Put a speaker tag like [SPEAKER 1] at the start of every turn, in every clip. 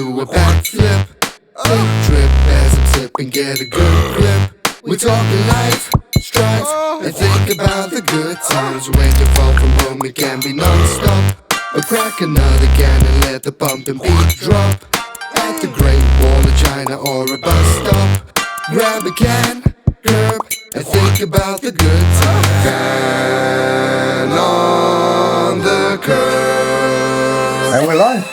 [SPEAKER 1] do a backflip. Take a trip as I'm sipping, get a good grip. We're talking life, strife, and think about the good times. When you fall from home, it can be non-stop. Or crack another can and let the bumping beat drop. At the Great Wall of China or a bus stop, grab a can, curb, and think about the good times. Can on the curb.
[SPEAKER 2] And we're live.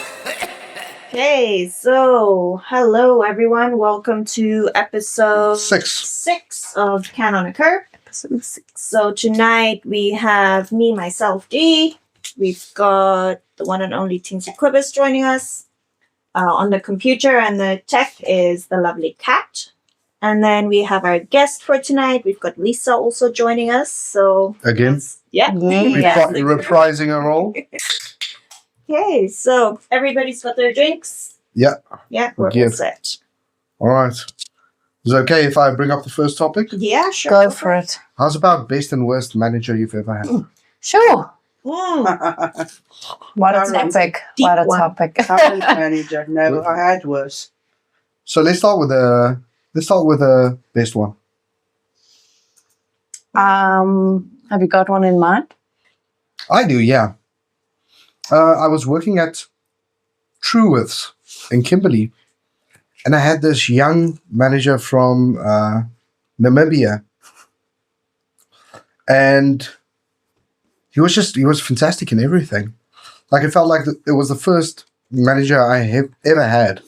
[SPEAKER 3] Okay, so hello everyone. Welcome to episode 6 of Can on a Curb. Episode 6. So tonight we have me, myself, G. We've got the one and only Tinsy Quibus joining us. On the computer and the tech is the lovely Kat. And then we have our guest for tonight. We've got Lisa also joining us. So
[SPEAKER 2] Again,
[SPEAKER 3] yeah.
[SPEAKER 2] reprising a role.
[SPEAKER 3] Okay, so everybody's got their drinks?
[SPEAKER 2] Yeah.
[SPEAKER 3] Yeah, we're all
[SPEAKER 2] Good.
[SPEAKER 3] set.
[SPEAKER 2] All right. Is it okay if I bring up the first topic?
[SPEAKER 3] Yeah, sure.
[SPEAKER 4] Go for it.
[SPEAKER 2] How's about best and worst manager you've ever had?
[SPEAKER 4] Sure.
[SPEAKER 3] Mm.
[SPEAKER 4] What a
[SPEAKER 5] Current
[SPEAKER 4] topic.
[SPEAKER 3] deep
[SPEAKER 4] What a
[SPEAKER 3] one.
[SPEAKER 4] topic.
[SPEAKER 5] Current manager. No, I had worse.
[SPEAKER 2] So let's start with the best one.
[SPEAKER 4] Have you got one in mind?
[SPEAKER 2] I do, yeah. I was working at Truworths in Kimberley, and I had this young manager from Namibia, and he was fantastic in everything. Like, it felt like it was the first manager I have ever had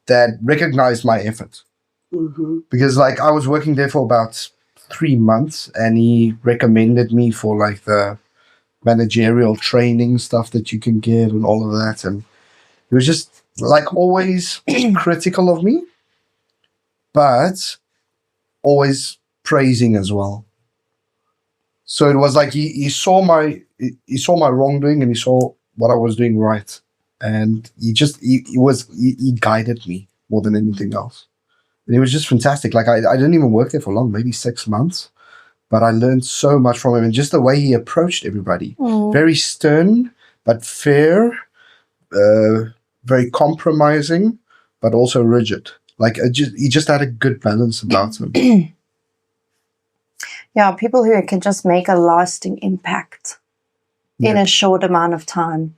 [SPEAKER 2] that recognized my effort.
[SPEAKER 5] Mm-hmm.
[SPEAKER 2] Because, like, I was working there for about 3 months, and he recommended me for, like, the managerial training stuff that you can get and all of that. And he was just, like, always critical of me, but always praising as well. So it was like he saw my wrongdoing, and he saw what I was doing right, and he guided me more than anything else. And it was just fantastic. Like, I didn't even work there for long, maybe 6 months, but I learned so much from him, and just the way he approached everybody, very stern but fair, very compromising, but also rigid. Like, he just had a good balance about him.
[SPEAKER 4] Yeah, people who can just make a lasting impact in a short amount of time.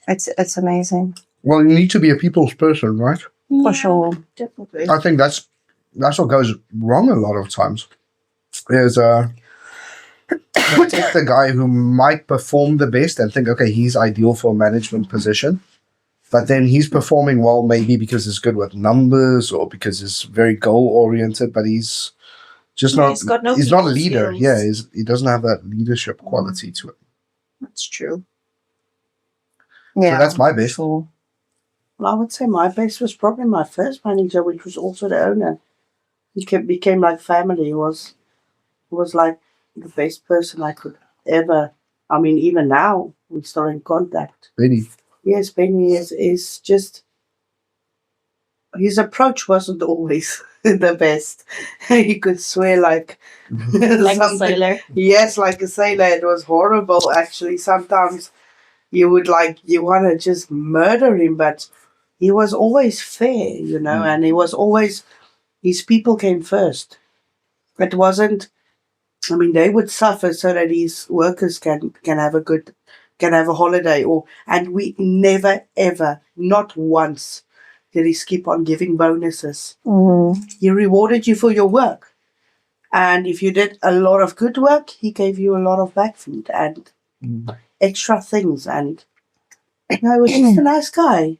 [SPEAKER 4] It's amazing.
[SPEAKER 2] Well, you need to be a people's person, right?
[SPEAKER 4] For sure.
[SPEAKER 3] Definitely.
[SPEAKER 2] I think that's what goes wrong a lot of times. Is take the guy who might perform the best and think, okay, he's ideal for a management position, but then he's performing well, maybe because he's good with numbers or because he's very goal oriented, but he's just not. He's not a leader.
[SPEAKER 3] skills.
[SPEAKER 2] Yeah, he doesn't have that leadership quality to it.
[SPEAKER 3] That's true.
[SPEAKER 4] Yeah.
[SPEAKER 2] So that's my best.
[SPEAKER 4] Sure.
[SPEAKER 5] Well, I would say my best was probably my first manager, which was also the owner. He became like family. He was like the best person I could ever. I mean, even now we're still in contact.
[SPEAKER 2] Benny.
[SPEAKER 5] Yes, Benny is just. His approach wasn't always the best. He could swear like
[SPEAKER 3] Like a
[SPEAKER 5] something.
[SPEAKER 3] sailor.
[SPEAKER 5] Yes, like a sailor. It was horrible, actually. Sometimes you would you want to just murder him, but he was always fair, and he was always, his people came first. It wasn't, I mean, they would suffer so that his workers can have a holiday, and we never, ever, not once did he skip on giving bonuses. He rewarded you for your work. And if you did a lot of good work, he gave you a lot of backfeed and extra things. And he was just a nice guy.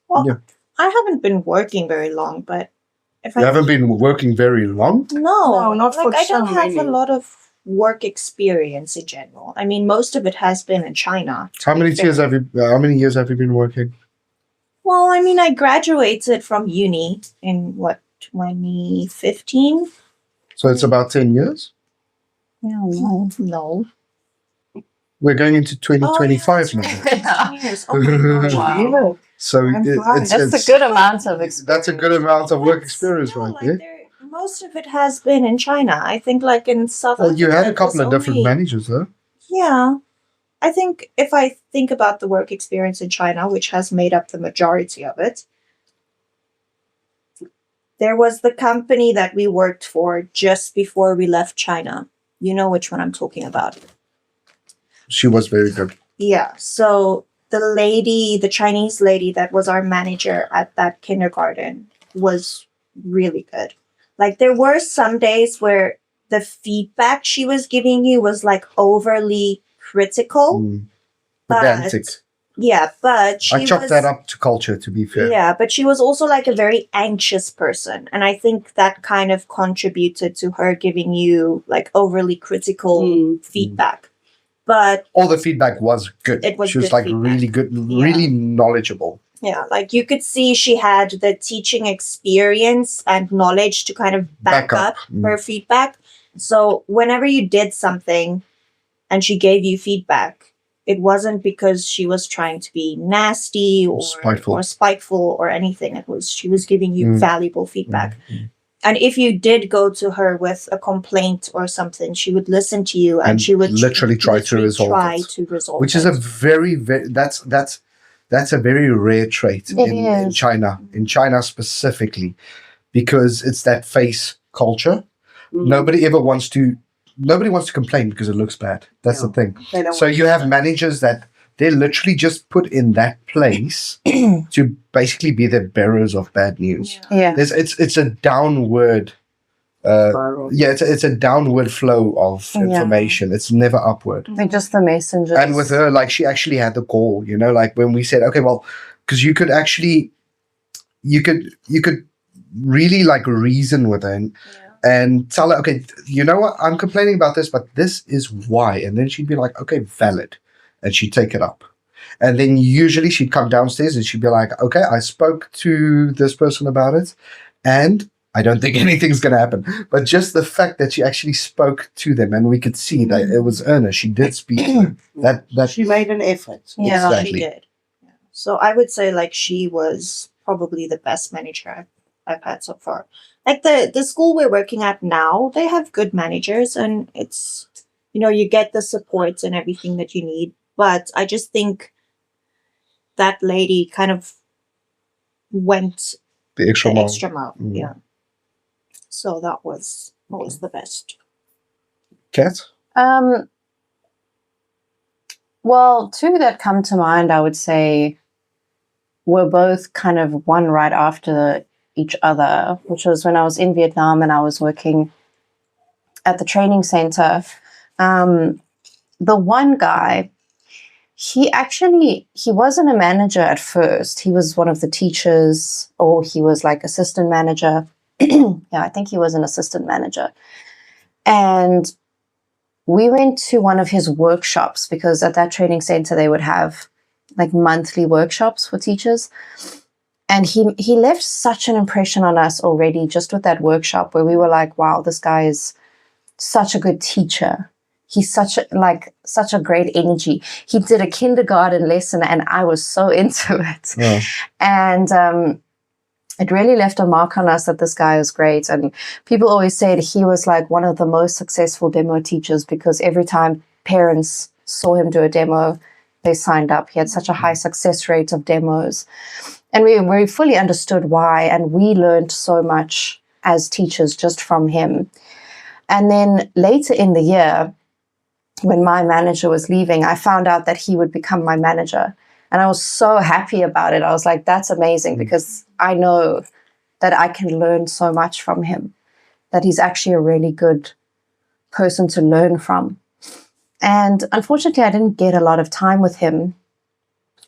[SPEAKER 3] Well,
[SPEAKER 2] Yeah.
[SPEAKER 3] I haven't been working very long, but if
[SPEAKER 2] You haven't been working very long.
[SPEAKER 3] No,
[SPEAKER 5] not for
[SPEAKER 3] I don't
[SPEAKER 5] so
[SPEAKER 3] have
[SPEAKER 5] many.
[SPEAKER 3] a lot of work experience in general. I mean, most of it has been in China.
[SPEAKER 2] How many years have you been working?
[SPEAKER 3] Well, I mean, I graduated from uni in 2015?
[SPEAKER 2] So it's about 10 years.
[SPEAKER 4] Yeah, no.
[SPEAKER 3] No.
[SPEAKER 2] We're going into 2025 now.
[SPEAKER 3] 10 years. Oh my gosh.
[SPEAKER 4] Wow.
[SPEAKER 2] So
[SPEAKER 5] I'm fine.
[SPEAKER 4] That's a good amount of experience.
[SPEAKER 2] That's a good amount of work experience,
[SPEAKER 3] No,
[SPEAKER 2] right
[SPEAKER 3] like
[SPEAKER 2] there.
[SPEAKER 3] most of it has been in China. I think like in South
[SPEAKER 2] Well, you had
[SPEAKER 3] Africa,
[SPEAKER 2] a couple
[SPEAKER 3] it
[SPEAKER 2] of
[SPEAKER 3] was
[SPEAKER 2] different
[SPEAKER 3] only-
[SPEAKER 2] managers, though.
[SPEAKER 3] Yeah. I think if I think about the work experience in China, which has made up the majority of it, there was the company that we worked for just before we left China. You know which one I'm talking about.
[SPEAKER 2] She was very good.
[SPEAKER 3] Yeah. So the Chinese lady that was our manager at that kindergarten was really good. Like there were some days where the feedback she was giving you was like overly critical.
[SPEAKER 2] Pedantic.
[SPEAKER 3] Yeah, but she
[SPEAKER 2] I chalk
[SPEAKER 3] was,
[SPEAKER 2] that up to culture, to be fair.
[SPEAKER 3] Yeah, but she was also like a very anxious person. And I think that kind of contributed to her giving you like overly critical feedback. But
[SPEAKER 2] all the feedback was good.
[SPEAKER 3] It was
[SPEAKER 2] she was
[SPEAKER 3] good
[SPEAKER 2] like
[SPEAKER 3] feedback.
[SPEAKER 2] really good, really knowledgeable.
[SPEAKER 3] yeah, like you could see she had the teaching experience and knowledge to kind of back up her feedback. So whenever you did something and she gave you feedback, it wasn't because she was trying to be nasty or spiteful or anything. It was she was giving you valuable feedback. And if you did go to her with a complaint or something, she would listen to you and she would
[SPEAKER 2] literally try to resolve it. Which is a very, very that's a very rare trait in China. In China specifically, because it's that face culture. Nobody wants to complain because it looks bad. That's the thing. So you have managers that they're literally just put in that place to basically be the bearers of bad news.
[SPEAKER 4] Yeah.
[SPEAKER 2] It's a downward it's a downward flow of information. It's never upward.
[SPEAKER 4] They're just the messengers.
[SPEAKER 2] And with her, like she actually had the call, you know, like when we said, okay, well, because you could really like reason with her and tell her, okay, you know what, I'm complaining about this, but this is why. And then she'd be like, okay, valid. And she'd take it up. And then usually she'd come downstairs and she'd be like, okay, I spoke to this person about it and I don't think anything's going to happen. But just the fact that she actually spoke to them and we could see that it was earnest. She did speak to them. That
[SPEAKER 5] she made an effort.
[SPEAKER 3] Yeah,
[SPEAKER 2] exactly.
[SPEAKER 3] she did. Yeah. So I would say like she was probably the best manager I've had so far. Like the school we're working at now, they have good managers and it's, you know, you get the supports and everything that you need. But I just think that lady kind of went
[SPEAKER 2] the extra
[SPEAKER 3] mile. Yeah. So that was the best.
[SPEAKER 2] Kat?
[SPEAKER 4] Well, two that come to mind, I would say, were both kind of one right after each other, which was when I was in Vietnam and I was working at the training center. The one guy, he wasn't a manager at first. He was one of the teachers, or he was like assistant manager. Yeah, I think he was an assistant manager. And we went to one of his workshops because at that training center, they would have like monthly workshops for teachers. And he left such an impression on us already just with that workshop where we were like, wow, this guy is such a good teacher. He's such a great energy. He did a kindergarten lesson and I was so into it. Yeah. And it really left a mark on us that this guy is great. And people always said he was like one of the most successful demo teachers because every time parents saw him do a demo, they signed up. He had such a high success rate of demos. And we fully understood why. And we learned so much as teachers just from him. And then later in the year, when my manager was leaving, I found out that he would become my manager. And I was so happy about it. I was like, that's amazing because I know that I can learn so much from him, that he's actually a really good person to learn from. And unfortunately, I didn't get a lot of time with him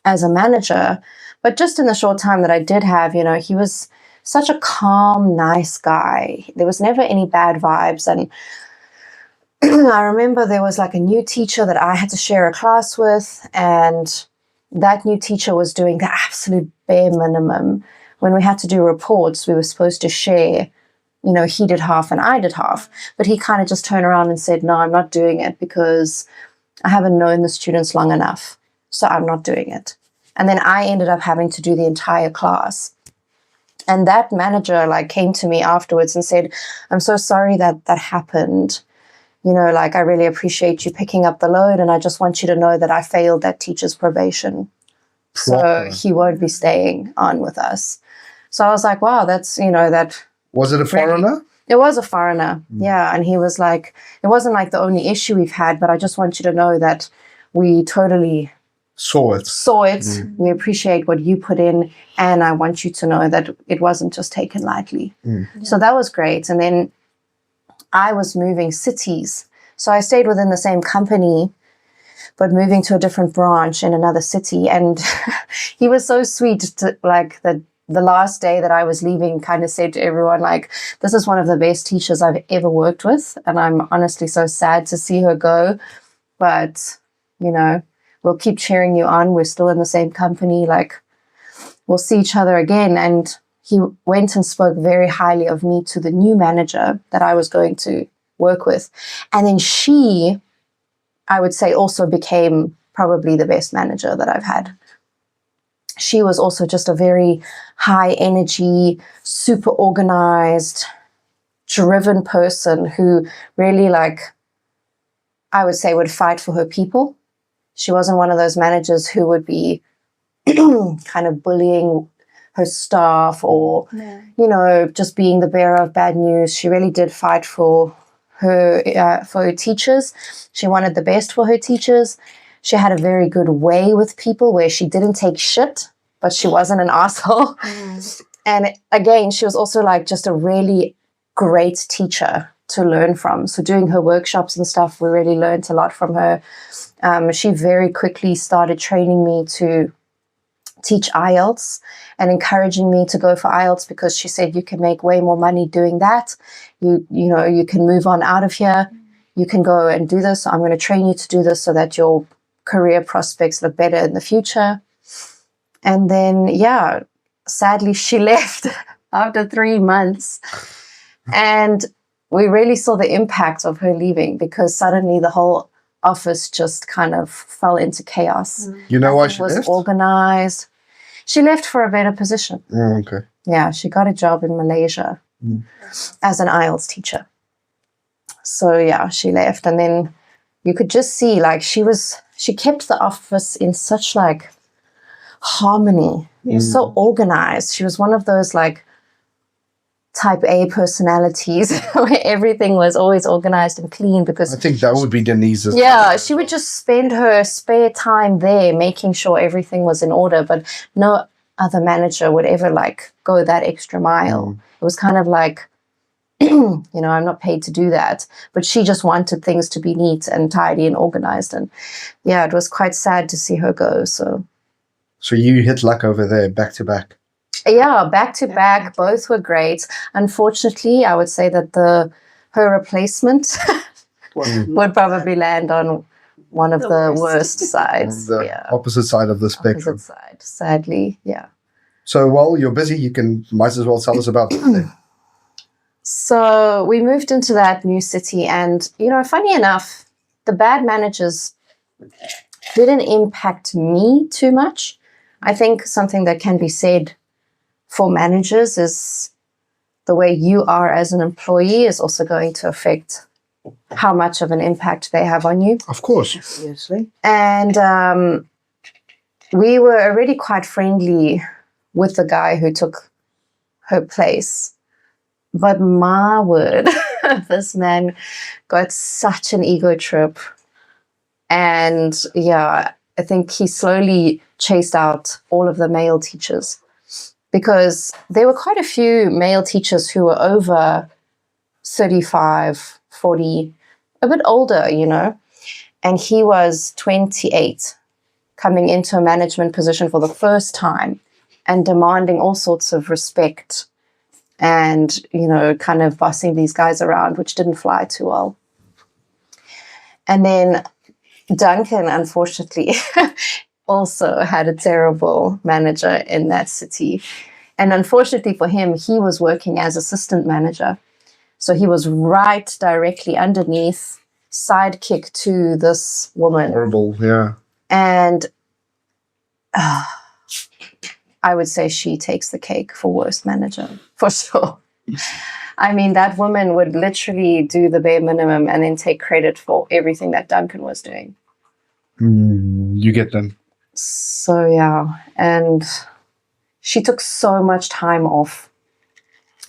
[SPEAKER 4] as a manager, but just in the short time that I did have, you know, he was such a calm, nice guy. There was never any bad vibes. And I remember there was like a new teacher that I had to share a class with, and that new teacher was doing the absolute bare minimum. When we had to do reports, we were supposed to share, you know, he did half and I did half. But he kind of just turned around and said, no, I'm not doing it because I haven't known the students long enough. So I'm not doing it. And then I ended up having to do the entire class. And that manager like came to me afterwards and said, I'm so sorry that happened. like, I really appreciate you picking up the load, and I just want you to know that I failed that teacher's probation.
[SPEAKER 2] Proper.
[SPEAKER 4] So he won't be staying on with us. So I was like, wow, that's, that.
[SPEAKER 2] Was it a foreigner?
[SPEAKER 4] It was a foreigner. Yeah. And he was like, it wasn't like the only issue we've had, but I just want you to know that we totally
[SPEAKER 2] Saw it.
[SPEAKER 4] saw it. We appreciate what you put in. And I want you to know that it wasn't just taken lightly. So that was great. And then I was moving cities. So I stayed within the same company, but moving to a different branch in another city. And he was so sweet to, like, the last day that I was leaving, kind of said to everyone, like, this is one of the best teachers I've ever worked with. And I'm honestly so sad to see her go. But, we'll keep cheering you on. We're still in the same company. Like, we'll see each other again. And he went and spoke very highly of me to the new manager that I was going to work with. And then she, I would say, also became probably the best manager that I've had. She was also just a very high energy, super organized, driven person who really, like, I would say, would fight for her people. She wasn't one of those managers who would be kind of bullying her staff or, just being the bearer of bad news. She really did fight for her teachers. She wanted the best for her teachers. She had a very good way with people where she didn't take shit, but she wasn't an asshole. And again, she was also like just a really great teacher to learn from. So doing her workshops and stuff, we really learned a lot from her. She very quickly started training me to teach IELTS and encouraging me to go for IELTS because she said, you can make way more money doing that. You can move on out of here. You can go and do this. I'm going to train you to do this so that your career prospects look better in the future. And then, sadly, she left after 3 months. And we really saw the impact of her leaving because suddenly the whole office just kind of fell into chaos.
[SPEAKER 2] You know why she
[SPEAKER 4] was
[SPEAKER 2] left?
[SPEAKER 4] organized. She left for a better position.
[SPEAKER 2] Oh, okay.
[SPEAKER 4] Yeah, she got a job in Malaysia as an IELTS teacher. So she left, and then you could just see like she kept the office in such like harmony. So organized. She was one of those like type A personalities where everything was always organized and clean because
[SPEAKER 2] I think that would be Denise's.
[SPEAKER 4] Yeah, she would just spend her spare time there making sure everything was in order, but no other manager would ever like go that extra mile. It was kind of like, I'm not paid to do that, but she just wanted things to be neat and tidy and organized. And it was quite sad to see her go. So
[SPEAKER 2] you hit luck over there back to back.
[SPEAKER 4] Yeah, back to back, both were great. Unfortunately, I would say that her replacement would probably land on one of the worst sides.
[SPEAKER 2] The opposite side of the spectrum.
[SPEAKER 4] Opposite side, sadly,
[SPEAKER 2] So while you're busy, might as well tell us about it.
[SPEAKER 4] So we moved into that new city, and, funny enough, the bad managers didn't impact me too much. I think something that can be said for managers is the way you are as an employee is also going to affect how much of an impact they have on you.
[SPEAKER 2] Of course.
[SPEAKER 5] Obviously.
[SPEAKER 4] And we were already quite friendly with the guy who took her place. But my word, this man got such an ego trip. And I think he slowly chased out all of the male teachers. Because there were quite a few male teachers who were over 35, 40, a bit older, and he was 28, coming into a management position for the first time and demanding all sorts of respect and, kind of bossing these guys around, which didn't fly too well. And then Duncan, unfortunately, also had a terrible manager in that city. And unfortunately for him, he was working as assistant manager. So he was right directly underneath, sidekick to this woman.
[SPEAKER 2] Horrible, yeah.
[SPEAKER 4] And I would say she takes the cake for worst manager, for sure. I mean, that woman would literally do the bare minimum and then take credit for everything that Duncan was doing.
[SPEAKER 2] You get them.
[SPEAKER 4] So, yeah. And she took so much time off.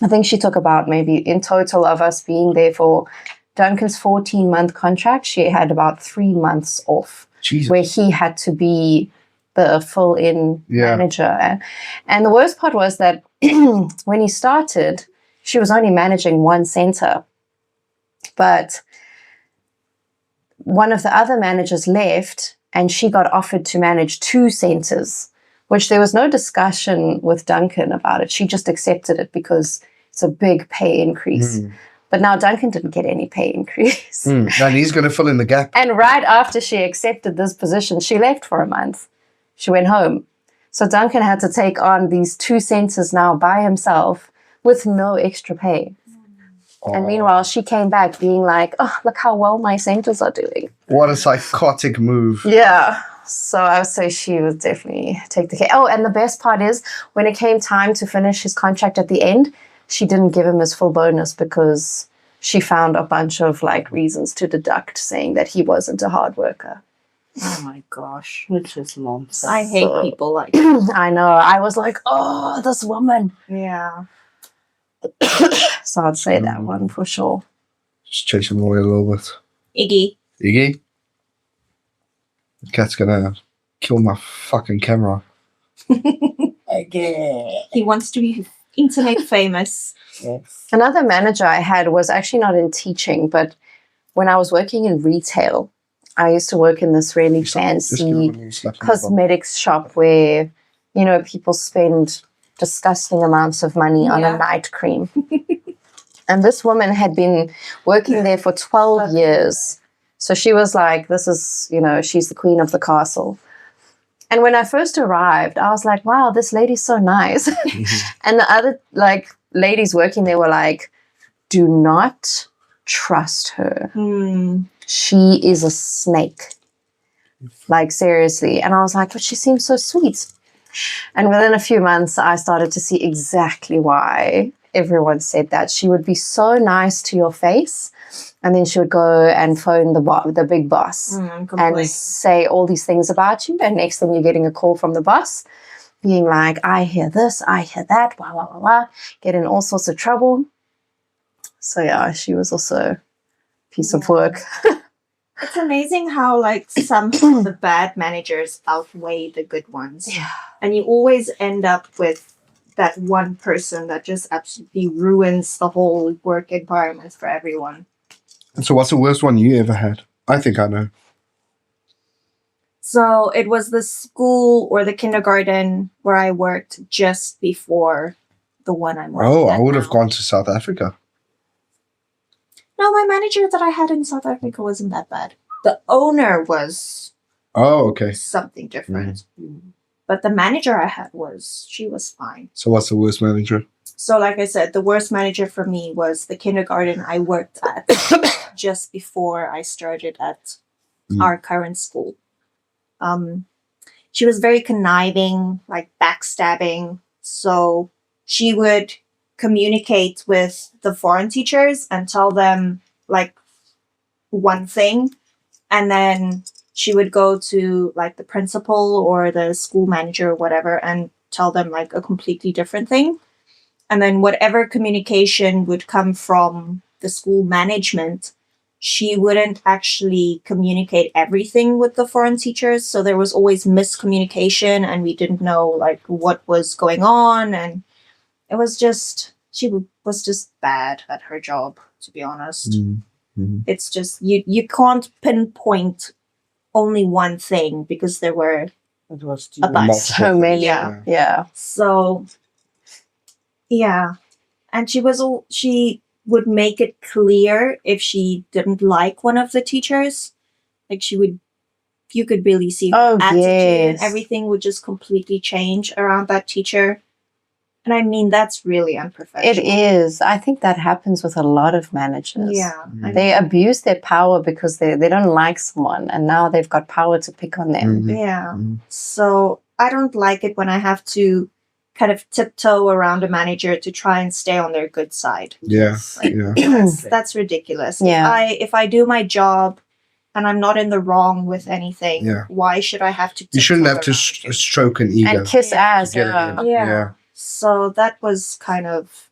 [SPEAKER 4] I think she took about maybe in total of us being there for Duncan's 14-month contract, she had about 3 months off
[SPEAKER 2] Jesus.
[SPEAKER 4] where he had to be the full-in manager. And the worst part was that when he started, she was only managing one center. But one of the other managers left and she got offered to manage 2 centers, which there was no discussion with Duncan about it. She just accepted it because it's a big pay increase. But now Duncan didn't get any pay increase.
[SPEAKER 2] And he's going to fill in the gap.
[SPEAKER 4] And right after she accepted this position, she left for a month. She went home. So Duncan had to take on these 2 centers now by himself with no extra pay. And meanwhile, she came back being like, oh, look how well my centers are doing.
[SPEAKER 2] What a psychotic move.
[SPEAKER 4] Yeah. So I would say she would definitely take the care. Oh, and the best part is when it came time to finish his contract at the end, she didn't give him his full bonus because she found a bunch of like reasons to deduct saying that he wasn't a hard worker.
[SPEAKER 5] Oh my gosh, which is nonsense.
[SPEAKER 3] I hate people like
[SPEAKER 4] I know. I was like, oh, this woman.
[SPEAKER 3] yeah.
[SPEAKER 4] So I'd say that one for sure.
[SPEAKER 2] Just chase him away a little bit.
[SPEAKER 3] Iggy.
[SPEAKER 2] Iggy? The cat's gonna kill my fucking camera.
[SPEAKER 5] Again.
[SPEAKER 3] He wants to be internet famous.
[SPEAKER 5] Yes.
[SPEAKER 4] Another manager I had was actually not in teaching, but when I was working in retail, I used to work in this really fancy cosmetics shop where, you know, people spend disgusting amounts of money on a night cream. And this woman had been working there for 12 years. So she was like, this is, you know, she's the queen of the castle. And when I first arrived, I was like, wow, this lady's so nice. And the other like ladies working there were like, do not trust her. She is a snake. Like, seriously. And I was like, but she seems so sweet. And within a few months, I started to see exactly why everyone said that. She would be so nice to your face. And then she would go and phone the big boss and say all these things about you. And next thing you're getting a call from the boss being like, I hear this, I hear that, blah, blah, blah, blah. Get in all sorts of trouble. So, yeah, she was also a piece of work.
[SPEAKER 3] It's amazing how like some of the bad managers outweigh the good ones.
[SPEAKER 4] Yeah.
[SPEAKER 3] And you always end up with that one person that just absolutely ruins the whole work environment for everyone.
[SPEAKER 2] And so what's the worst one you ever had? I think I know.
[SPEAKER 3] So it was the school or the kindergarten where I worked just before the one I'm working
[SPEAKER 2] Oh,
[SPEAKER 3] at
[SPEAKER 2] I would have
[SPEAKER 3] now.
[SPEAKER 2] gone to South Africa.
[SPEAKER 3] No, my manager that I had in South Africa wasn't that bad. The owner was
[SPEAKER 2] Oh, okay.
[SPEAKER 3] something different. But the manager I had she was fine.
[SPEAKER 2] So what's the worst manager?
[SPEAKER 3] So like I said, the worst manager for me was the kindergarten I worked at just before I started at our current school. She was very conniving, like backstabbing. So she would communicate with the foreign teachers and tell them like one thing. And then she would go to like the principal or the school manager or whatever and tell them like a completely different thing. And then whatever communication would come from the school management, she wouldn't actually communicate everything with the foreign teachers. So there was always miscommunication and we didn't know like what was going on. And it was just, she was just bad at her job, to be honest. It's just, you can't pinpoint only one thing because there were
[SPEAKER 5] It was
[SPEAKER 3] a bunch.
[SPEAKER 4] So many. Yeah.
[SPEAKER 3] So, yeah. And she would make it clear if she didn't like one of the teachers. Like you could really see her attitude and
[SPEAKER 4] yes.
[SPEAKER 3] everything would just completely change around that teacher. And I mean, that's really unprofessional.
[SPEAKER 4] It is. I think that happens with a lot of managers.
[SPEAKER 3] Yeah.
[SPEAKER 4] They abuse their power because they don't like someone and now they've got power to pick on them.
[SPEAKER 3] Yeah. So I don't like it when I have to kind of tiptoe around a manager to try and stay on their good side.
[SPEAKER 2] Yeah.
[SPEAKER 3] Like,
[SPEAKER 2] Yeah.
[SPEAKER 3] that's ridiculous.
[SPEAKER 4] Yeah.
[SPEAKER 3] If I do my job and I'm not in the wrong with anything,
[SPEAKER 2] Yeah.
[SPEAKER 3] why should I have to?
[SPEAKER 2] You shouldn't have to
[SPEAKER 3] tiptoe around it?
[SPEAKER 2] stroke an ego.
[SPEAKER 4] And kiss ass.
[SPEAKER 2] to get it
[SPEAKER 4] Yeah.
[SPEAKER 2] in.
[SPEAKER 3] Yeah.
[SPEAKER 2] Yeah.
[SPEAKER 3] So that was kind of,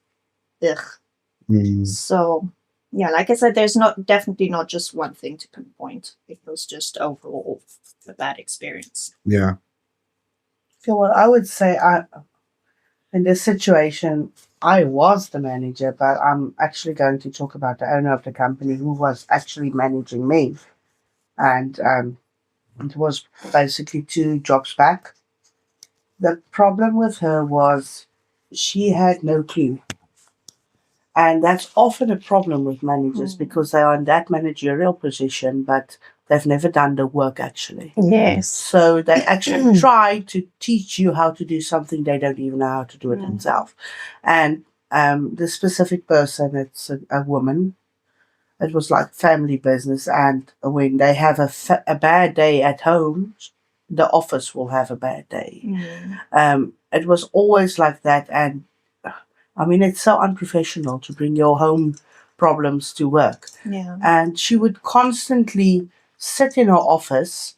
[SPEAKER 3] ugh.
[SPEAKER 2] Mm.
[SPEAKER 3] So yeah, like I said, there's definitely not just one thing to pinpoint. It was just overall a bad experience.
[SPEAKER 2] Yeah.
[SPEAKER 5] Okay, well, I would say in this situation, I was the manager, but I'm actually going to talk about the owner of the company who was actually managing me. And it was basically 2 jobs back. The problem with her was she had no clue. And that's often a problem with managers because they are in that managerial position, but they've never done the work actually.
[SPEAKER 4] Yes.
[SPEAKER 5] So they actually try to teach you how to do something they don't even know how to do it themselves. And the specific person, it's a woman. It was like family business, and when they have a bad day at home, the office will have a bad day. It was always like that, and I mean, it's so unprofessional to bring your home problems to work.
[SPEAKER 3] Yeah.
[SPEAKER 5] And she would constantly sit in her office,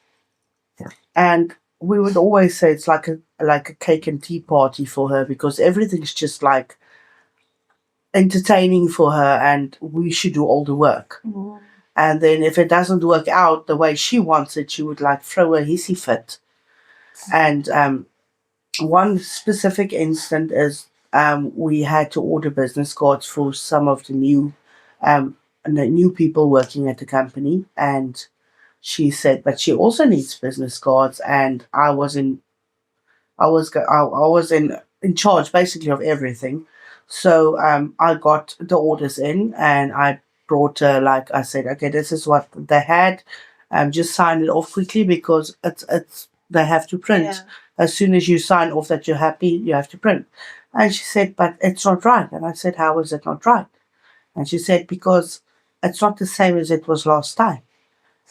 [SPEAKER 5] and we would always say it's like a cake and tea party for her because everything's just like entertaining for her, and we should do all the work. And then if it doesn't work out the way she wants it, she would like throw a hissy fit. And one specific instant is we had to order business cards for some of the new people working at the company, and she said, but she also needs business cards, and I was in charge basically of everything. So I got the orders in, and I brought her, like I said, okay, this is what they had. Just sign it off quickly because it's they have to print.
[SPEAKER 3] Yeah.
[SPEAKER 5] As soon as you sign off that you're happy, you have to print. And she said, but it's not right. And I said, how is it not right? And she said, because it's not the same as it was last time.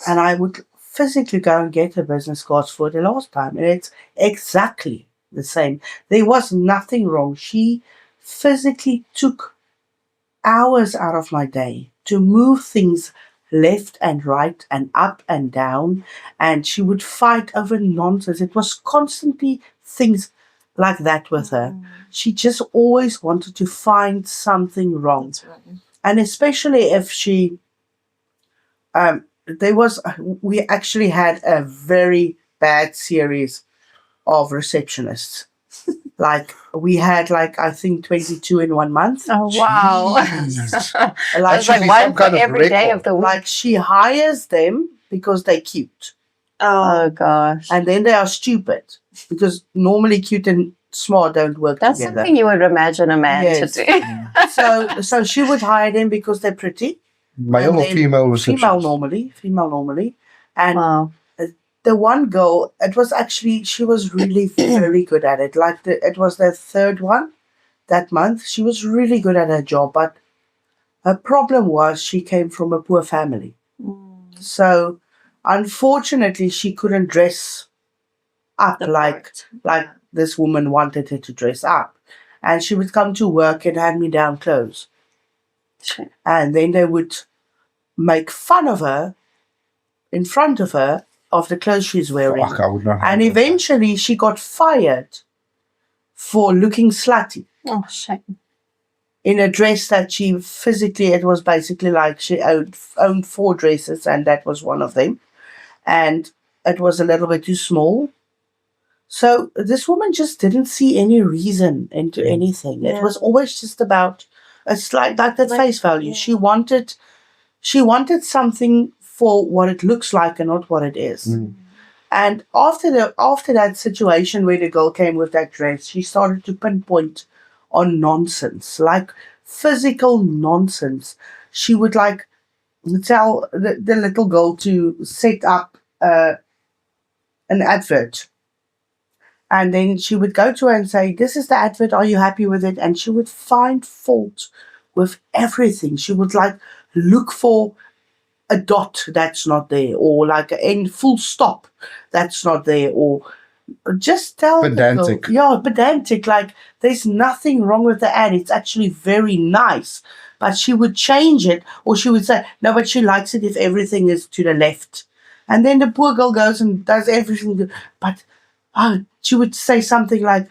[SPEAKER 5] And I would physically go and get her business cards for the last time. And it's exactly the same. There was nothing wrong. She physically took hours out of my day to move things left and right and up and down, and she would fight over nonsense. It was constantly things like that with her. She just always wanted to find something wrong.
[SPEAKER 3] That's right.
[SPEAKER 5] And especially if she we actually had a very bad series of receptionists. Like we had I think 22 in 1 month.
[SPEAKER 4] Oh wow.
[SPEAKER 2] Jesus.
[SPEAKER 5] Like,
[SPEAKER 2] should
[SPEAKER 4] Like
[SPEAKER 2] be
[SPEAKER 4] one
[SPEAKER 2] some
[SPEAKER 4] for
[SPEAKER 2] kind of
[SPEAKER 4] every day
[SPEAKER 2] record.
[SPEAKER 4] of the week.
[SPEAKER 5] like she hires them because they're cute.
[SPEAKER 3] Oh,
[SPEAKER 4] Oh gosh.
[SPEAKER 5] And then they are stupid because normally cute and smart don't work
[SPEAKER 4] That's
[SPEAKER 5] together.
[SPEAKER 4] something you would imagine a man
[SPEAKER 5] Yes.
[SPEAKER 4] to do.
[SPEAKER 5] So she would hire them because they're pretty.
[SPEAKER 2] Male
[SPEAKER 5] And
[SPEAKER 2] or
[SPEAKER 5] then
[SPEAKER 2] female receptionist?
[SPEAKER 5] Female normally. And
[SPEAKER 4] Wow.
[SPEAKER 5] the one girl, it was actually, she was really very good at it. Like it was the 3rd one that month. She was really good at her job, but her problem was she came from a poor family. So unfortunately, she couldn't dress up like this woman wanted her to dress up. And she would come to work in hand-me-down clothes. And then they would make fun of her in front of her of the clothes she's wearing.
[SPEAKER 2] Fuck, I would not.
[SPEAKER 5] And eventually she got fired for looking slutty
[SPEAKER 4] Oh shame.
[SPEAKER 5] in a dress that she physically, it was basically like she owned 4 dresses and that was one of them. And it was a little bit too small. So this woman just didn't see any reason into anything.
[SPEAKER 3] Yeah.
[SPEAKER 5] It was always just about, it's like that face value.
[SPEAKER 3] yeah.
[SPEAKER 5] She wanted something for what it looks like and not what it is.
[SPEAKER 2] Mm.
[SPEAKER 5] And after that situation where the girl came with that dress, she started to pinpoint on nonsense, like physical nonsense. She would tell the little girl to set up an advert. And then she would go to her and say, this is the advert, are you happy with it? And she would find fault with everything. She would look for a dot that's not there, or like a end full stop that's not there, or just tell the girl-
[SPEAKER 2] Pedantic.
[SPEAKER 5] yeah, pedantic. Like there's nothing wrong with the ad. It's actually very nice. But she would change it, or she would say, no, but she likes it if everything is to the left. And then the poor girl goes and does everything. But she would say something like,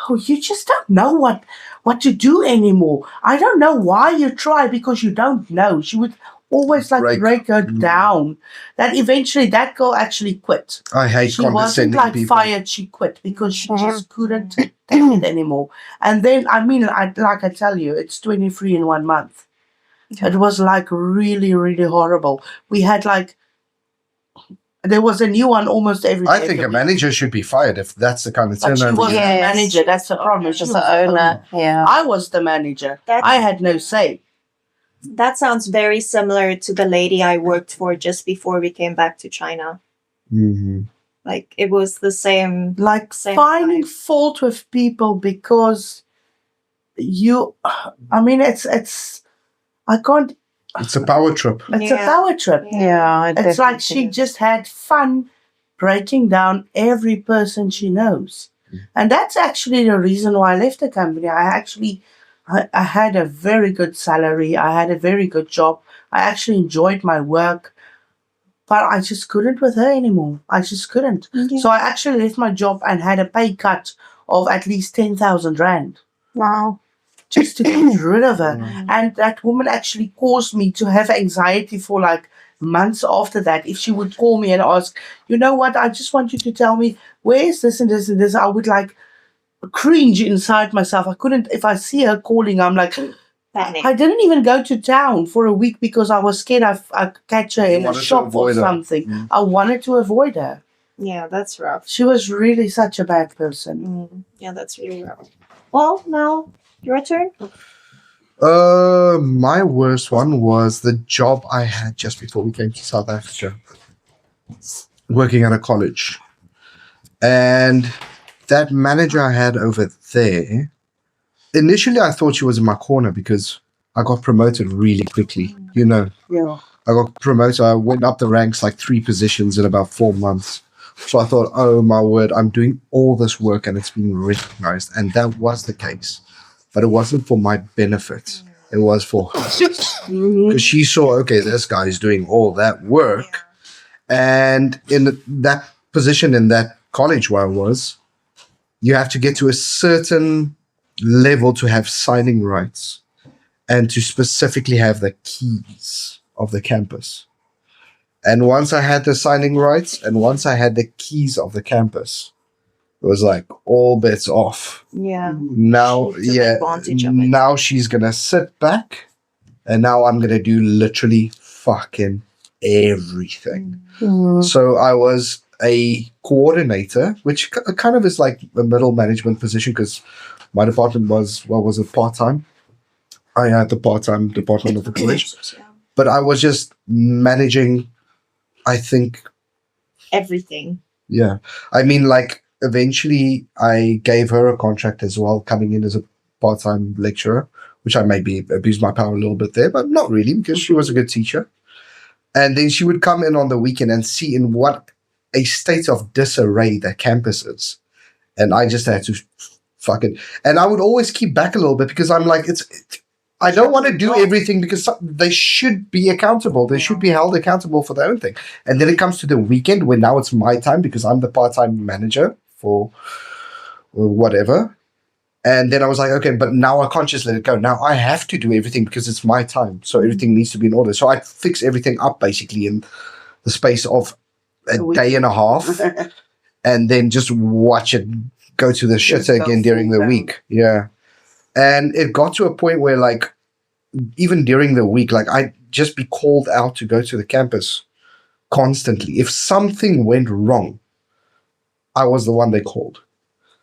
[SPEAKER 5] oh, you just don't know what to do anymore. I don't know why you try, because you don't know. She would always break her down. That eventually that girl actually quit.
[SPEAKER 2] I hate
[SPEAKER 5] She wasn't
[SPEAKER 2] condescending
[SPEAKER 5] like
[SPEAKER 2] people.
[SPEAKER 5] fired, she quit because she just couldn't take it anymore. And then, I mean, like I tell you, it's 23 in 1 month. It was like really, really horrible. We had like, there was a new one almost every day.
[SPEAKER 2] I think a manager should be fired if that's the kind of
[SPEAKER 5] But she
[SPEAKER 2] turnover.
[SPEAKER 5] wasn't the
[SPEAKER 4] Yes.
[SPEAKER 5] manager, that's the problem. She
[SPEAKER 4] Just
[SPEAKER 5] was
[SPEAKER 4] the owner. Yeah.
[SPEAKER 5] I was the manager.
[SPEAKER 3] That's-
[SPEAKER 5] I had no say.
[SPEAKER 3] That sounds very similar to the lady I worked for just before we came back to China.
[SPEAKER 2] Mhm.
[SPEAKER 3] Like it was the same.
[SPEAKER 5] Like
[SPEAKER 3] Same
[SPEAKER 5] finding
[SPEAKER 3] vibe.
[SPEAKER 5] fault with people because it's I can't,
[SPEAKER 2] It's a power trip.
[SPEAKER 5] it's a
[SPEAKER 3] Yeah.
[SPEAKER 5] power trip.
[SPEAKER 4] Yeah.
[SPEAKER 5] It's like she just had fun breaking down every person she knows. And that's actually the reason why I left the company. I had a very good salary. I had a very good job. I actually enjoyed my work. But I just couldn't with her anymore. I just couldn't.
[SPEAKER 3] Yeah.
[SPEAKER 5] So I actually left my job and had a pay cut of at least 10,000 Rand
[SPEAKER 4] Wow.
[SPEAKER 5] just to get rid of her. And that woman actually caused me to have anxiety for like months after that. If she would call me and ask, you know what, I just want you to tell me, where is this and this and this, I would like cringe inside myself. I couldn't, if I see her calling, I'm like,
[SPEAKER 3] Panic.
[SPEAKER 5] I didn't even go to town for a week because I was scared I'd catch her in a
[SPEAKER 2] wanted to
[SPEAKER 5] shop or
[SPEAKER 2] avoid her.
[SPEAKER 5] something.
[SPEAKER 2] Mm.
[SPEAKER 5] I wanted to avoid her.
[SPEAKER 3] Yeah, that's rough.
[SPEAKER 5] She was really such a bad person.
[SPEAKER 3] Yeah, that's really rough. Well, now your turn.
[SPEAKER 2] My worst one was the job I had just before we came to South Africa, working at a college. And that manager I had over there, initially I thought she was in my corner because I got promoted really quickly. You know,
[SPEAKER 5] Yeah.
[SPEAKER 2] I got promoted. I went up the ranks like 3 positions in about 4 months. So I thought, oh my word, I'm doing all this work and it's being recognized. And that was the case. But it wasn't for my benefit. It was for her. Because she saw, okay, this guy's doing all that work. And in that position in that college where I was, you have to get to a certain level to have signing rights and to specifically have the keys of the campus. And once I had the signing rights and once I had the keys of the campus, it was like all bets off.
[SPEAKER 3] Yeah.
[SPEAKER 2] Now,
[SPEAKER 3] She took advantage of it.
[SPEAKER 2] now she's gonna sit back, and now I'm gonna do literally fucking everything. So I was a coordinator, which kind of is like a middle management position because my department was a part-time. I had the part-time department of the college, but I was just managing, I think,
[SPEAKER 3] Everything.
[SPEAKER 2] yeah. I mean, like, eventually I gave her a contract as well, coming in as a part-time lecturer, which I maybe abused my power a little bit there, but not really because she was a good teacher. And then she would come in on the weekend and see in what a state of disarray that campus is. And I just had to fucking, and I would always keep back a little bit because I'm like, I don't want to do everything because they should be accountable. They should be held accountable for their own thing. And then it comes to the weekend when now it's my time because I'm the part-time manager for whatever. And then I was like, okay, but now I can't just let it go. Now I have to do everything because it's my time. So everything needs to be in order. So I fix everything up basically in the space of a day and a half and then just watch it go to the shitter again during the week. Yeah. And it got to a point where, like, even during the week, like, I'd just be called out to go to the campus constantly. If something went wrong, I was the one they called.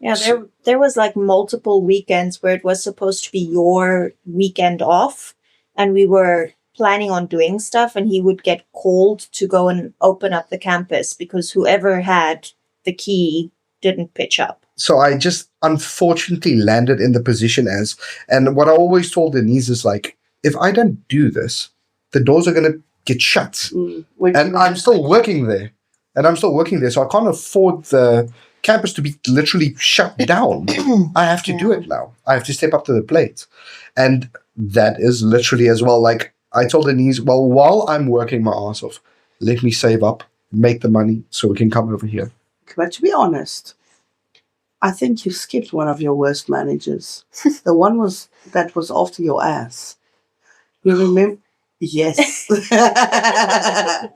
[SPEAKER 3] Yeah, there was like multiple weekends where it was supposed to be your weekend off, and we were planning on doing stuff, and he would get called to go and open up the campus because whoever had the key didn't pitch up.
[SPEAKER 2] So I just unfortunately landed in the position as, and what I always told Denise is like, if I don't do this, the doors are going to get shut. And I'm still working there. So I can't afford the campus to be literally shut down. I have to do it now. I have to step up to the plate. And that is literally as well. Like I told Denise, well, while I'm working my ass off, let me save up, make the money so we can come over here.
[SPEAKER 5] But to be honest, I think you skipped one of your worst managers. The one that was after your ass. You remember? Yes.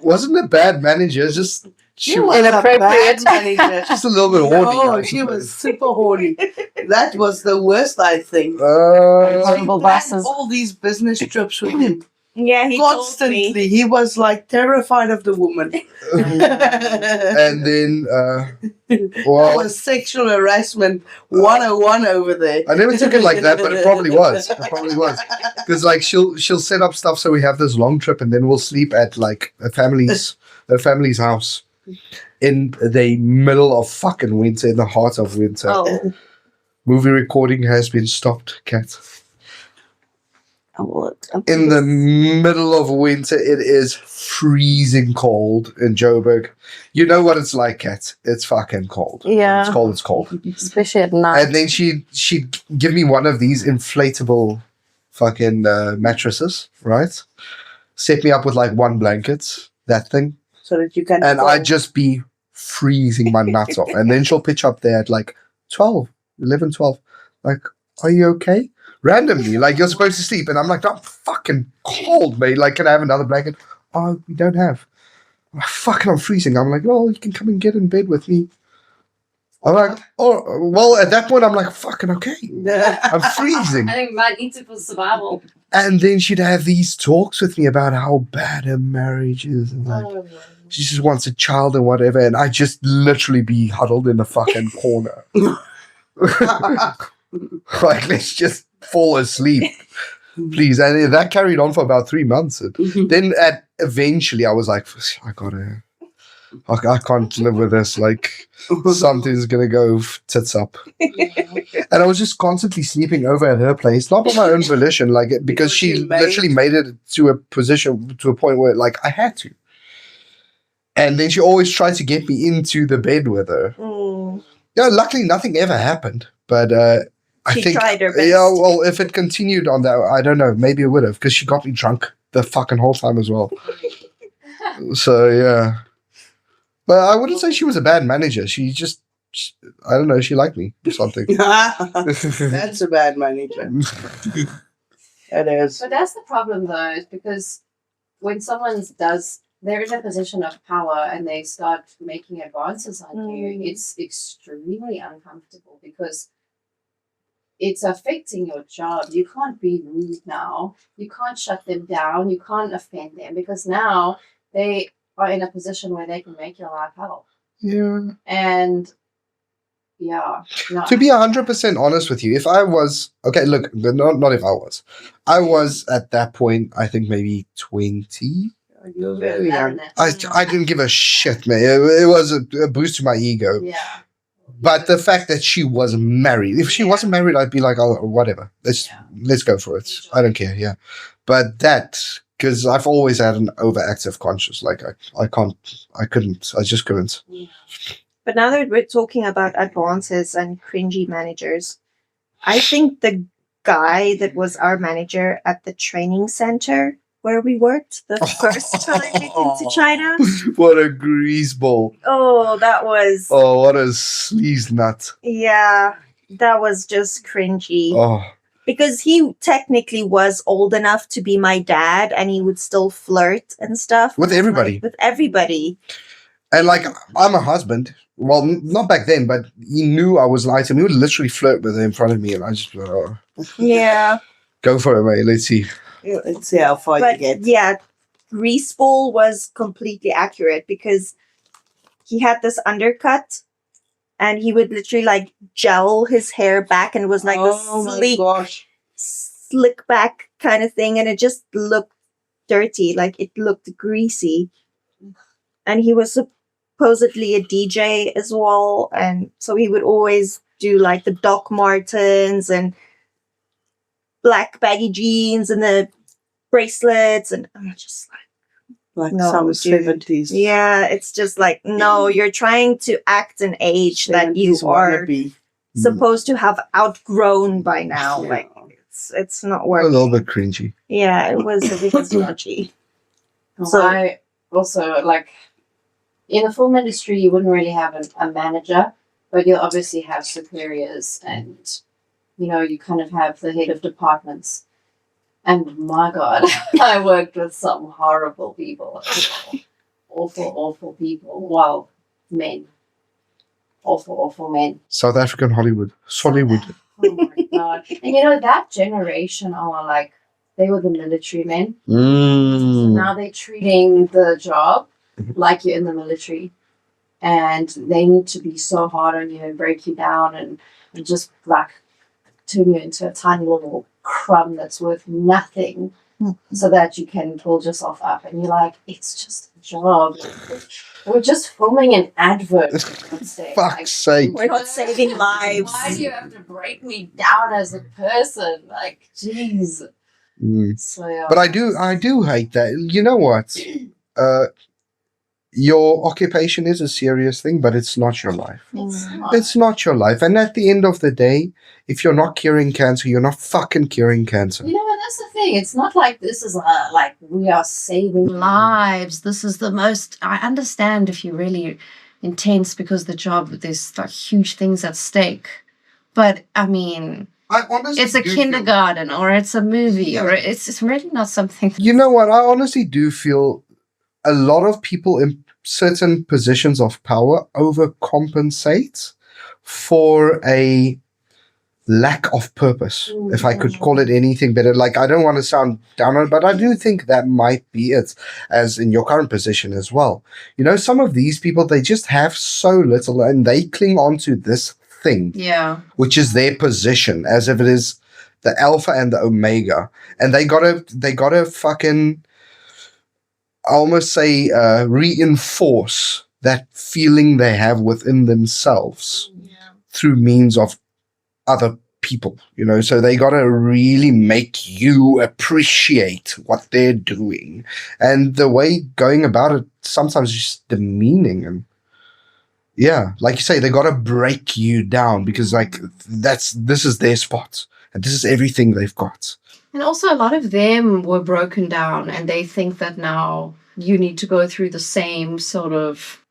[SPEAKER 2] Wasn't a bad manager, just she
[SPEAKER 5] She
[SPEAKER 2] was
[SPEAKER 5] was
[SPEAKER 4] Inappropriate.
[SPEAKER 5] a bad manager.
[SPEAKER 2] just a little bit horny.
[SPEAKER 5] No,
[SPEAKER 2] I
[SPEAKER 5] she was
[SPEAKER 2] suppose.
[SPEAKER 5] super horny. That was the worst, I think.
[SPEAKER 4] Horrible
[SPEAKER 5] She planned
[SPEAKER 4] bosses.
[SPEAKER 5] all these business trips with him.
[SPEAKER 3] Yeah, he told me.
[SPEAKER 5] Constantly. He was like terrified of the woman.
[SPEAKER 2] And then,
[SPEAKER 5] That
[SPEAKER 2] well,
[SPEAKER 5] was sexual harassment 101 over there.
[SPEAKER 2] I never took it like that, but it probably was. It probably was. Because like she'll set up stuff so we have this long trip, and then we'll sleep at like a family's house in the middle of fucking winter, in the heart of winter.
[SPEAKER 3] Oh,
[SPEAKER 2] Movie recording has been stopped, Kat.
[SPEAKER 5] Oh,
[SPEAKER 2] In the middle of winter, it is freezing cold in Joburg. You know what it's like, Kat. It's fucking cold.
[SPEAKER 4] Yeah.
[SPEAKER 2] It's cold. It's cold.
[SPEAKER 4] Especially at night.
[SPEAKER 2] And then she'd give me one of these inflatable fucking mattresses, right? Set me up with like one blanket, that thing,
[SPEAKER 5] so that you can.
[SPEAKER 2] and I'd just be freezing my nuts off. And then she'll pitch up there at like 11, 12. Like, are you okay? Randomly, like you're supposed to sleep, and I'm like, I'm fucking cold, mate. Like, can I have another blanket? Oh, we don't have. I'm freezing. I'm like, well, you can come and get in bed with me. I'm like, oh, well, at that point, I'm like, fucking okay. I'm freezing.
[SPEAKER 6] I think man eats it for survival.
[SPEAKER 2] And then she'd have these talks with me about how bad her marriage is. And like, she just wants a child and whatever. And I just literally be huddled in the fucking corner. Like, let's just fall asleep, please. And that carried on for about 3 months. And then eventually I was like, I can't live with this. Like, something's going to go tits up. And I was just constantly sleeping over at her place, not by my own volition, like, because she literally made it to a point where, like, I had to. And then she always tried to get me into the bed with her.
[SPEAKER 3] mm.
[SPEAKER 2] Yeah, luckily nothing ever happened. But I
[SPEAKER 3] She
[SPEAKER 2] think,
[SPEAKER 3] tried her best.
[SPEAKER 2] yeah, well, if it continued on that, I don't know, maybe it would have, because she got me drunk the fucking whole time as well. So, yeah. But I wouldn't say she was a bad manager. She just, I don't know, she liked me or something.
[SPEAKER 5] That's a bad manager. It is.
[SPEAKER 6] But that's the problem though, is because when someone they're in a position of power and they start making advances on you, it's extremely uncomfortable because it's affecting your job. You can't be rude now. You can't shut them down. You can't offend them because now they are in a position where they can make your life hell.
[SPEAKER 2] Yeah.
[SPEAKER 6] And yeah, no.
[SPEAKER 2] To be 100% honest with you, if I was, okay, look, not if I was at that point, I think maybe 20.
[SPEAKER 5] You're very young.
[SPEAKER 2] I didn't give a shit, man. It was a boost to my ego.
[SPEAKER 6] Yeah.
[SPEAKER 2] But the fact that she was married, if she wasn't married, I'd be like, oh, whatever. Let's go for it. I don't care. Yeah. But that, because I've always had an overactive conscience. Like I just couldn't.
[SPEAKER 6] Yeah.
[SPEAKER 3] But now that we're talking about advances and cringy managers, I think the guy that was our manager at the training center where we worked the first time we went to China.
[SPEAKER 2] What a greaseball.
[SPEAKER 3] Oh, that was,
[SPEAKER 2] Oh, what a sleaze nut.
[SPEAKER 3] yeah, that was just cringy.
[SPEAKER 2] Oh.
[SPEAKER 3] Because he technically was old enough to be my dad and he would still flirt and stuff.
[SPEAKER 2] With everybody.
[SPEAKER 3] With everybody.
[SPEAKER 2] And like, I'm a husband. Well, not back then, but he knew I was lying to him. He would literally flirt with her in front of me, and I just,
[SPEAKER 3] Yeah.
[SPEAKER 2] go for it, mate. Let's see.
[SPEAKER 5] Let's see how far you
[SPEAKER 3] But
[SPEAKER 5] get.
[SPEAKER 3] yeah, Greaseball was completely accurate because he had this undercut and he would literally like gel his hair back and it was like
[SPEAKER 5] Oh
[SPEAKER 3] this
[SPEAKER 5] my
[SPEAKER 3] sleek,
[SPEAKER 5] gosh.
[SPEAKER 3] slick back kind of thing and it just looked dirty, like it looked greasy. And he was supposedly a DJ as well, and so he would always do like the Doc Martens and black baggy jeans and the bracelets, and I'm just like,
[SPEAKER 5] Like
[SPEAKER 3] No,
[SPEAKER 5] some
[SPEAKER 3] dude.
[SPEAKER 5] 70s.
[SPEAKER 3] Yeah, it's just like, no, you're trying to act an age that you
[SPEAKER 5] 70s
[SPEAKER 3] are
[SPEAKER 5] wannabe.
[SPEAKER 3] supposed to have outgrown by now.
[SPEAKER 5] Yeah.
[SPEAKER 3] Like, it's not
[SPEAKER 2] A
[SPEAKER 3] working.
[SPEAKER 2] little bit cringy.
[SPEAKER 3] Yeah, it was a bit dodgy.
[SPEAKER 6] So
[SPEAKER 3] So-
[SPEAKER 6] I also like in the film industry, you wouldn't really have a manager, but you'll obviously have superiors, and you kind of have the head of departments. And my God, I worked with some horrible people, awful people. Well, men, awful men.
[SPEAKER 2] South African Hollywood. Sollywood.
[SPEAKER 6] Oh my God! And that generation are like they were the military men. So
[SPEAKER 2] Mm.
[SPEAKER 6] now they're treating the job like you're in the military, and they need to be so hard on you and break you down and just like turn you into a tiny little crumb that's worth nothing, so that you can build yourself up. And you're like, it's just a job. We're just filming an advert. for God's sake.
[SPEAKER 2] Fuck's sake.
[SPEAKER 3] We're not saving lives.
[SPEAKER 6] Why do you have to break me down as a person? Like, jeez.
[SPEAKER 2] Mm.
[SPEAKER 6] So yeah.
[SPEAKER 2] But I do hate that. You know what? Your occupation is a serious thing, but it's not your life.
[SPEAKER 6] It's not.
[SPEAKER 2] It's not your life. And at the end of the day, if you're not curing cancer, you're not fucking curing cancer.
[SPEAKER 6] And that's the thing. It's not like this is like we are saving lives. This is the most. I understand if you're really intense because the job, there's like huge things at stake. But I mean,
[SPEAKER 2] I honestly
[SPEAKER 6] it's a
[SPEAKER 2] do
[SPEAKER 6] kindergarten or it's a movie or it's really not something.
[SPEAKER 2] You know what? I honestly do feel a lot of people in certain positions of power overcompensate for a lack of purpose, if I could call it anything better. Like, I don't want to sound down on it, but I do think that might be it, as in your current position as well. Some of these people, they just have so little and they cling on to this thing,
[SPEAKER 6] Yeah.
[SPEAKER 2] which is their position, as if it is the alpha and the omega. And they gotta fucking, I almost say, reinforce that feeling they have within themselves through means of other people, so they gotta really make you appreciate what they're doing. And the way going about it sometimes is just demeaning. And yeah, like you say, they gotta break you down because this is their spot and this is everything they've got.
[SPEAKER 6] And also, a lot of them were broken down, and they think that now you need to go through the same sort of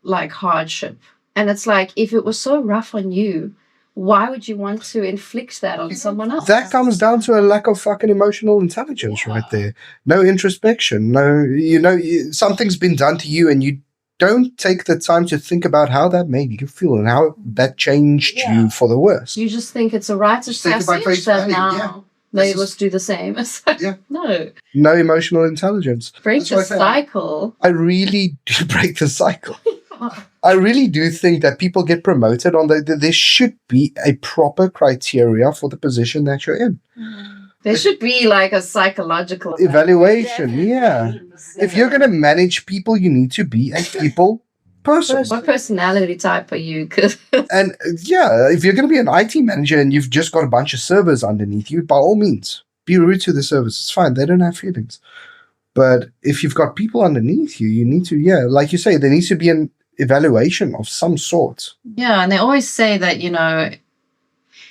[SPEAKER 6] like hardship. And it's like, if it was so rough on you, why would you want to inflict that on someone else?
[SPEAKER 2] That comes down to a lack of fucking emotional intelligence right there. No introspection. No, something's been done to you and you don't take the time to think about how that made you feel and how that changed you for the worse.
[SPEAKER 6] You just think it's a rite of
[SPEAKER 2] Just take it by
[SPEAKER 6] passage
[SPEAKER 2] face
[SPEAKER 6] that
[SPEAKER 2] value,
[SPEAKER 6] now
[SPEAKER 2] yeah.
[SPEAKER 6] they
[SPEAKER 2] This
[SPEAKER 6] must do the same. It's like,
[SPEAKER 2] Yeah.
[SPEAKER 6] no.
[SPEAKER 2] No emotional intelligence.
[SPEAKER 6] Break
[SPEAKER 2] That's
[SPEAKER 6] the
[SPEAKER 2] what I say.
[SPEAKER 6] cycle.
[SPEAKER 2] I really do break the cycle. I really do think that people get promoted on there should be a proper criteria for the position that you're in.
[SPEAKER 6] There should be like a psychological
[SPEAKER 2] Evaluation, yeah. If you're going to manage people, you need to be a people person.
[SPEAKER 6] What personality type are you? 'Cause
[SPEAKER 2] And yeah, if you're going to be an IT manager and you've just got a bunch of servers underneath you, by all means, be rude to the servers. It's fine. They don't have feelings. But if you've got people underneath you, you need to, like you say, there needs to be an evaluation of some sort.
[SPEAKER 6] yeah, and they always say that,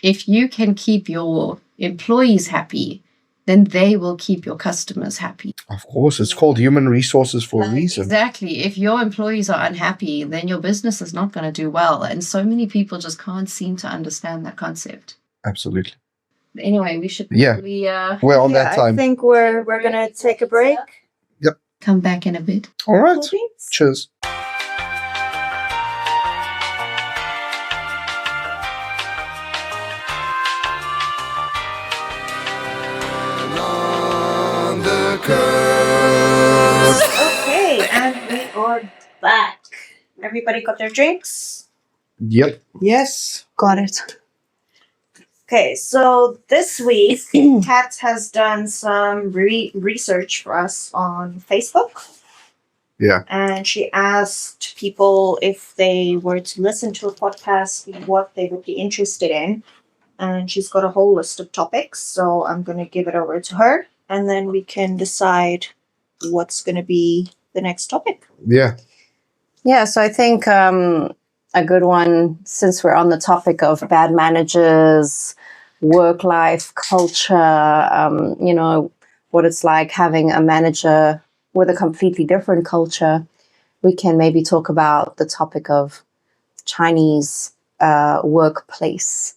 [SPEAKER 6] if you can keep your employees happy, then they will keep your customers happy.
[SPEAKER 2] Of course, it's called human resources for a reason.
[SPEAKER 6] Exactly. If your employees are unhappy, then your business is not going to do well. And so many people just can't seem to understand that concept.
[SPEAKER 2] Absolutely.
[SPEAKER 6] Anyway, we should
[SPEAKER 2] Yeah.
[SPEAKER 6] probably
[SPEAKER 2] We're on that
[SPEAKER 3] I
[SPEAKER 2] time.
[SPEAKER 3] think we're gonna take a break.
[SPEAKER 6] come back in a bit.
[SPEAKER 2] All right.
[SPEAKER 3] Cool beans.
[SPEAKER 2] Cheers.
[SPEAKER 1] On the curve.
[SPEAKER 3] Okay, and we are back. Everybody got their drinks?
[SPEAKER 2] Yep.
[SPEAKER 5] Yes.
[SPEAKER 4] Got it.
[SPEAKER 3] Okay, so this week, Kat has done some research for us on Facebook.
[SPEAKER 2] Yeah.
[SPEAKER 3] And she asked people if they were to listen to a podcast, what they would be interested in. And she's got a whole list of topics, so I'm going to give it over to her. And then we can decide what's going to be the next topic.
[SPEAKER 2] Yeah.
[SPEAKER 4] Yeah, so I think a good one, since we're on the topic of bad managers, work-life culture, what it's like having a manager with a completely different culture, we can maybe talk about the topic of Chinese workplace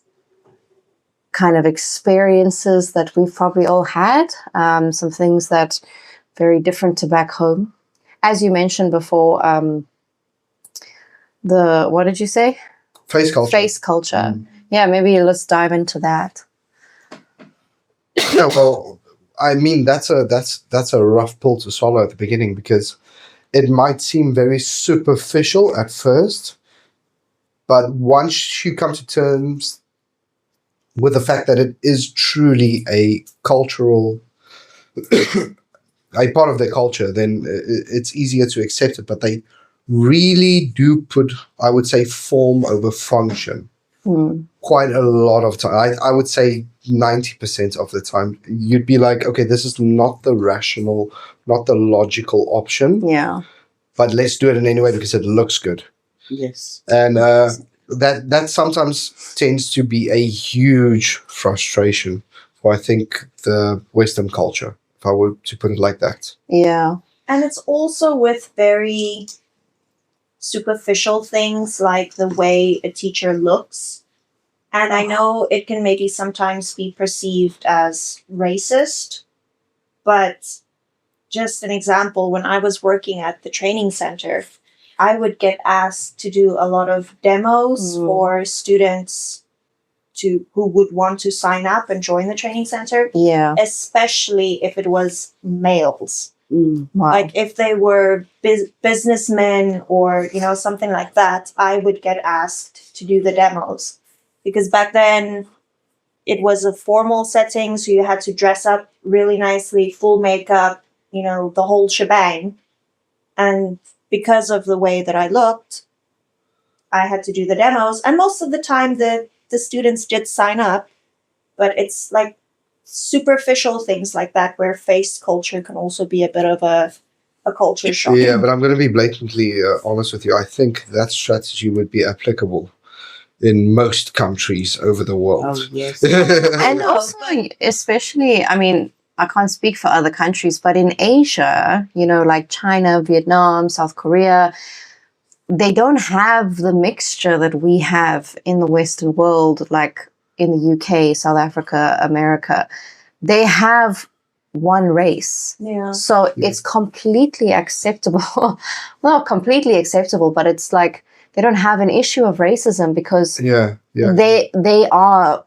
[SPEAKER 4] kind of experiences that we've probably all had, some things that very different to back home. As you mentioned before, what did you say?
[SPEAKER 2] Face culture.
[SPEAKER 4] Face culture. Yeah, maybe let's dive into that.
[SPEAKER 2] Yeah, well, I mean that's a rough pill to swallow at the beginning, because it might seem very superficial at first, but once you come to terms with the fact that it is truly a cultural a part of their culture, then it's easier to accept it. But they really do put, I would say, form over function. Quite a lot of time. I would say 90% of the time, you'd be like, okay, this is not the rational, not the logical option.
[SPEAKER 4] Yeah.
[SPEAKER 2] But let's do it in any way because it looks good.
[SPEAKER 5] Yes.
[SPEAKER 2] And that sometimes tends to be a huge frustration for, I think, the Western culture, if I were to put it like that.
[SPEAKER 4] Yeah.
[SPEAKER 3] And it's also with very superficial things like the way a teacher looks. And I know it can maybe sometimes be perceived as racist, but just an example, when I was working at the training center, I would get asked to do a lot of demos for students who would want to sign up and join the training center.
[SPEAKER 4] Yeah.
[SPEAKER 3] Especially if it was males.
[SPEAKER 4] Wow.
[SPEAKER 3] Like if they were businessmen or, something like that, I would get asked to do the demos. Because back then it was a formal setting, so you had to dress up really nicely, full makeup, the whole shebang. And because of the way that I looked, I had to do the demos. And most of the time the students did sign up, but it's like superficial things like that where face culture can also be a bit of a culture shock.
[SPEAKER 2] Yeah, but I'm going to be blatantly honest with you. I think that strategy would be applicable in most countries over the world.
[SPEAKER 5] Oh, yes.
[SPEAKER 4] And also, especially, I mean, I can't speak for other countries, but in Asia, like China, Vietnam, South Korea, they don't have the mixture that we have in the Western world, like in the UK, South Africa, America. They have one race.
[SPEAKER 3] Yeah.
[SPEAKER 4] So it's completely acceptable. Not completely acceptable, but it's like they don't have an issue of racism because they are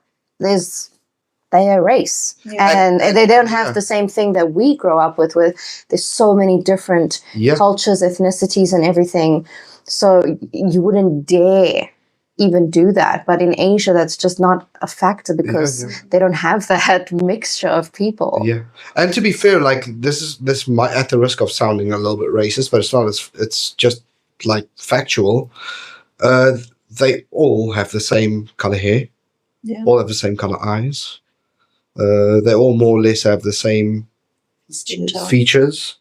[SPEAKER 4] a race. And they don't have the same thing that we grow up with there's so many different cultures, ethnicities and everything. So you wouldn't dare even do that. But in Asia, that's just not a factor because they don't have that mixture of people.
[SPEAKER 2] Yeah. And to be fair, like this might, at the risk of sounding a little bit racist, but it's not, it's just like factual. They all have the same color hair.
[SPEAKER 3] Yeah.
[SPEAKER 2] All have the same color eyes. They all more or less have the same features.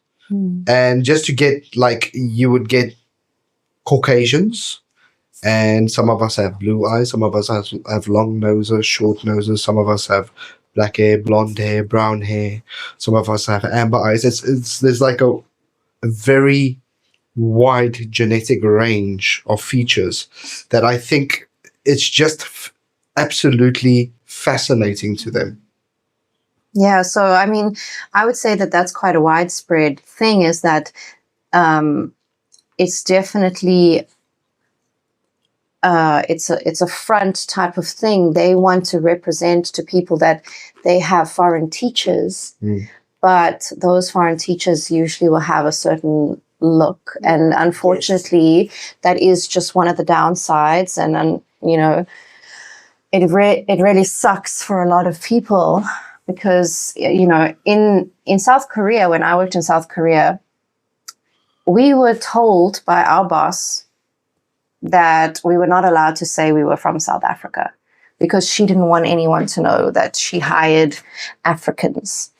[SPEAKER 2] And just to get, like, you would get Caucasians, and some of us have blue eyes, some of us have long noses, short noses, some of us have black hair, blonde hair, brown hair, some of us have amber eyes. There's like a very wide genetic range of features that I think it's just absolutely fascinating to them.
[SPEAKER 4] Yeah, so I mean, I would say that that's quite a widespread thing, is that it's definitely it's a front type of thing. They want to represent to people that they have foreign teachers, but those foreign teachers usually will have a certain look, and unfortunately, that is just one of the downsides. And it really sucks for a lot of people. Because, in South Korea, when I worked in South Korea, we were told by our boss that we were not allowed to say we were from South Africa because she didn't want anyone to know that she hired Africans.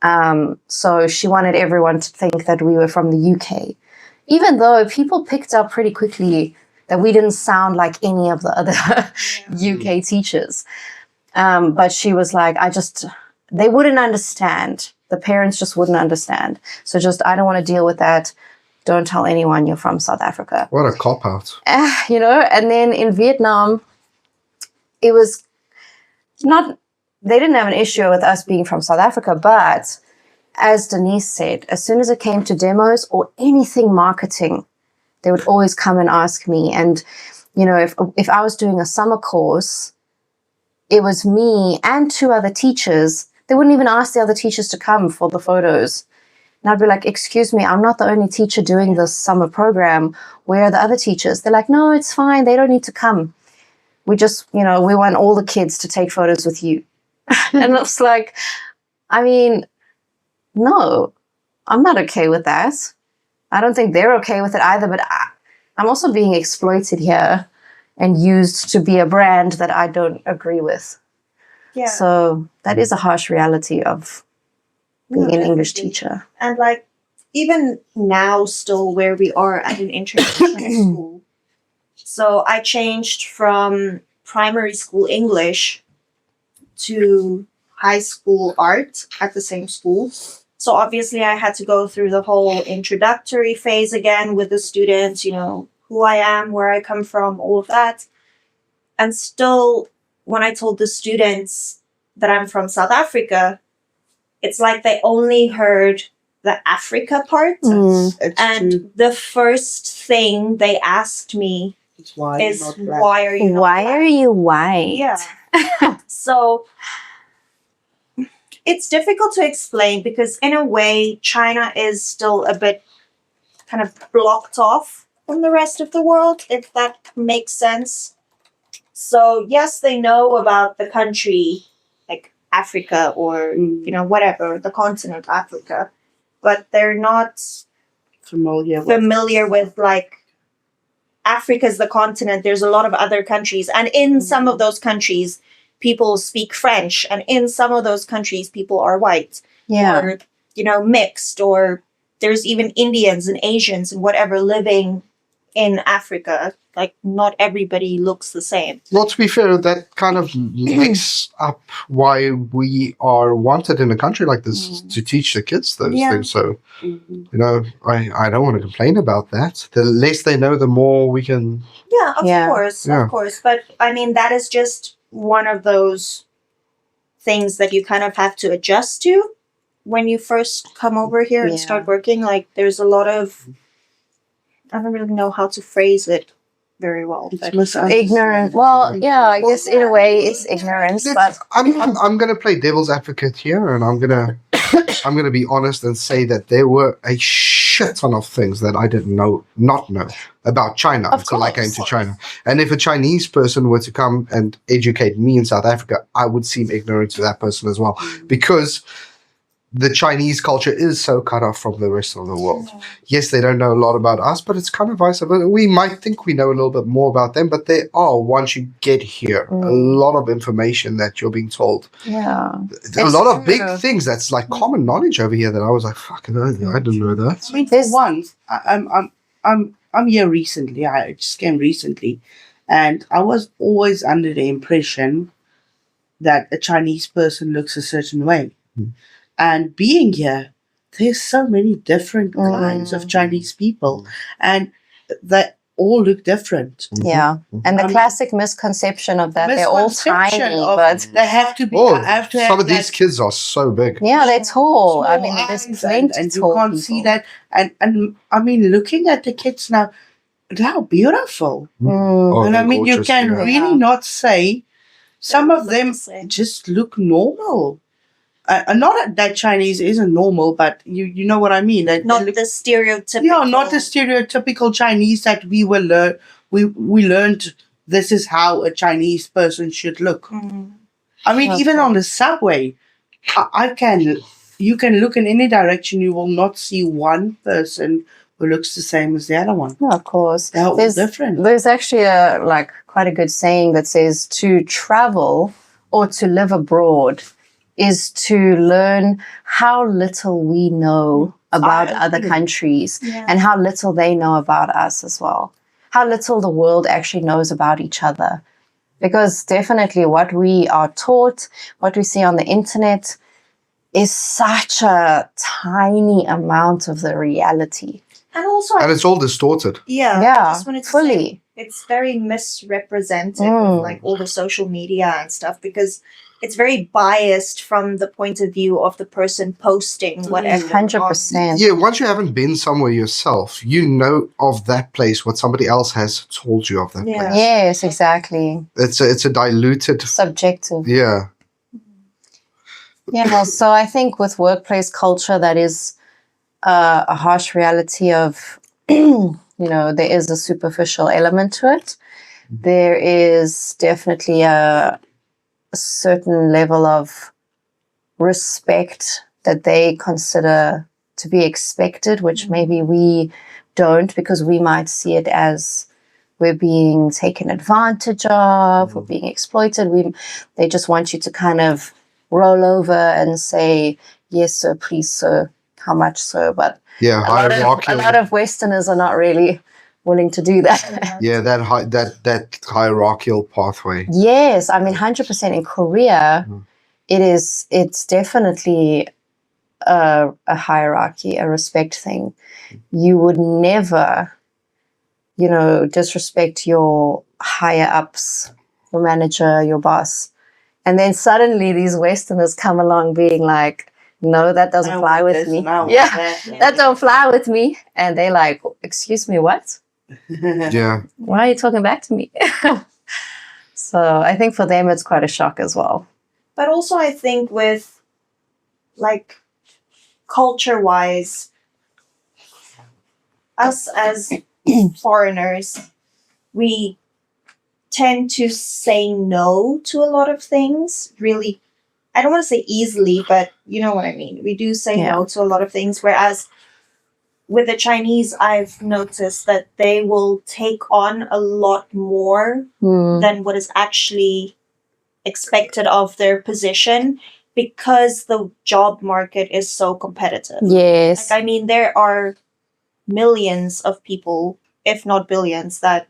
[SPEAKER 4] So she wanted everyone to think that we were from the UK, even though people picked up pretty quickly that we didn't sound like any of the other UK teachers. But she was like, they wouldn't understand. The parents just wouldn't understand. So I don't want to deal with that. Don't tell anyone you're from South Africa.
[SPEAKER 2] What a cop-out.
[SPEAKER 4] And then in Vietnam, it was not, they didn't have an issue with us being from South Africa, but as Denise said, as soon as it came to demos or anything marketing, they would always come and ask me. And, if I was doing a summer course, it was me and 2 other teachers. They wouldn't even ask the other teachers to come for the photos. And I'd be like, excuse me, I'm not the only teacher doing this summer program. Where are the other teachers? They're like, no, it's fine. They don't need to come. We just, we want all the kids to take photos with you. And it's like, no, I'm not okay with that. I don't think they're okay with it either, but I'm also being exploited here and used to be a brand that I don't agree with.
[SPEAKER 3] Yeah.
[SPEAKER 4] So that is a harsh reality of being an English teacher.
[SPEAKER 3] And like, even now still where we are at an international school. So I changed from primary school English to high school art at the same school. So obviously I had to go through the whole introductory phase again with the students, who I am, where I come from, all of that. And still, when I told the students that I'm from South Africa, it's like they only heard the Africa part. And the first thing they asked me is, why are you not
[SPEAKER 4] Why
[SPEAKER 3] black?
[SPEAKER 4] are you white?
[SPEAKER 3] Yeah. So it's difficult to explain because in a way, China is still a bit kind of blocked off from the rest of the world, if that makes sense. So yes, they know about the country, like Africa or, whatever, the continent Africa, but they're not familiar with like Africa's the continent. There's a lot of other countries. And in some of those countries, people speak French. And in some of those countries, people are white.
[SPEAKER 4] Yeah.
[SPEAKER 3] Or, mixed. Or there's even Indians and Asians and whatever living in Africa. Like, not everybody looks the same.
[SPEAKER 2] Well, to be fair, that kind of makes up why we are wanted in a country like this to teach the kids those things. So, I don't want to complain about that. The less they know, the more we can.
[SPEAKER 3] Yeah, of course. But I mean, that is just one of those things that you kind of have to adjust to when you first come over here and start working. Like, there's a lot of, I don't really know how to phrase it very well. But
[SPEAKER 4] Ignorant. Well, yeah, I guess in a way it's ignorance, but
[SPEAKER 2] I'm going to play devil's advocate here, and I'm going to be honest and say that there were a shit ton of things that I didn't not know about China until I came to China. And if a Chinese person were to come and educate me in South Africa, I would seem ignorant to that person as well, because the Chinese culture is so cut off from the rest of the world. Yes, they don't know a lot about us, but it's kind of vice versa. We might think we know a little bit more about them, but there are, once you get here, a lot of information that you're being told.
[SPEAKER 4] Yeah.
[SPEAKER 2] A lot of big things that's like common knowledge over here that I was like, fucking hell, I didn't know that.
[SPEAKER 5] I mean, for once, I'm here recently. I just came recently, and I was always under the impression that a Chinese person looks a certain way. And being here, there's so many different kinds of Chinese people, and they all look different.
[SPEAKER 4] Yeah. And the classic misconception of that, they're all tiny, but
[SPEAKER 5] they have to be.
[SPEAKER 2] Some of these kids are so big.
[SPEAKER 4] Yeah, they're tall. I mean, there's plenty
[SPEAKER 5] and
[SPEAKER 4] tall
[SPEAKER 5] you can't
[SPEAKER 4] people.
[SPEAKER 5] see that. And I mean, looking at the kids now, they're beautiful.
[SPEAKER 2] Oh,
[SPEAKER 5] And I
[SPEAKER 2] they're
[SPEAKER 5] mean, you
[SPEAKER 2] gorgeous,
[SPEAKER 5] can
[SPEAKER 2] yeah.
[SPEAKER 5] really not say. Some of them
[SPEAKER 3] say.
[SPEAKER 5] just look normal. Not that Chinese isn't normal, but you know what I mean. That
[SPEAKER 3] not
[SPEAKER 5] look,
[SPEAKER 3] the stereotypical.
[SPEAKER 5] yeah, not the stereotypical Chinese that we were we learned. This is how a Chinese person should look. I mean, even on the subway, you can look in any direction. You will not see one person who looks the same as the other one.
[SPEAKER 4] No, of course.
[SPEAKER 5] They're all different.
[SPEAKER 4] There's actually quite a good saying that says to travel or to live abroad is to learn how little we know about other countries and how little they know about us as well. How little the world actually knows about each other. Because definitely what we are taught, what we see on the internet, is such a tiny amount of the reality.
[SPEAKER 3] And also,
[SPEAKER 2] And it's all distorted.
[SPEAKER 3] I
[SPEAKER 4] Yeah,
[SPEAKER 3] just wanted to
[SPEAKER 4] fully.
[SPEAKER 3] say, it's very misrepresented with like all the social media and stuff because it's very biased from the point of view of the person posting whatever.
[SPEAKER 4] 100%.
[SPEAKER 2] Yeah, once you haven't been somewhere yourself, you know of that place what somebody else has told you of that
[SPEAKER 3] Yeah.
[SPEAKER 2] place.
[SPEAKER 4] Yes, exactly.
[SPEAKER 2] It's a diluted.
[SPEAKER 4] Subjective.
[SPEAKER 2] Yeah.
[SPEAKER 4] Yeah, so I think with workplace culture, that is a harsh reality of, there is a superficial element to it. There is definitely a certain level of respect that they consider to be expected, which maybe we don't because we might see it as we're being taken advantage of or being exploited. They just want you to kind of roll over and say, yes, sir, please, sir, how much, sir? But
[SPEAKER 2] Yeah,
[SPEAKER 4] a lot of Westerners are not really willing to do that.
[SPEAKER 2] Yeah, that hierarchical pathway.
[SPEAKER 4] Yes, I mean, 100% in Korea, it's definitely a hierarchy, a respect thing. You would never, disrespect your higher ups, your manager, your boss. And then suddenly these Westerners come along being like, no, that doesn't fly with me. That don't fly with me. And they're like, excuse me, what?
[SPEAKER 2] Yeah.
[SPEAKER 4] Why are you talking back to me? So I think for them it's quite a shock as well.
[SPEAKER 3] But also I think with like culture-wise, us as foreigners, we tend to say no to a lot of things. Really, I don't want to say easily, but you know what I mean. We do say no to a lot of things, whereas with the Chinese, I've noticed that they will take on a lot more than what is actually expected of their position because the job market is so competitive.
[SPEAKER 4] Yes.
[SPEAKER 3] Like, I mean, there are millions of people, if not billions, that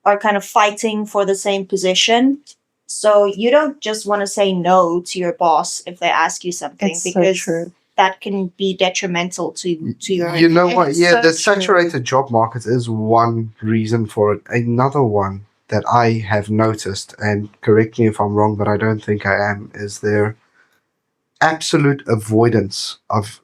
[SPEAKER 3] are kind of fighting for the same position. So you don't just want to say no to your boss if they ask you something because that can be detrimental to your.
[SPEAKER 2] You know what? Yeah,
[SPEAKER 4] so
[SPEAKER 2] the saturated job market is one reason for it. Another one that I have noticed, and correct me if I'm wrong, but I don't think I am, is their absolute avoidance of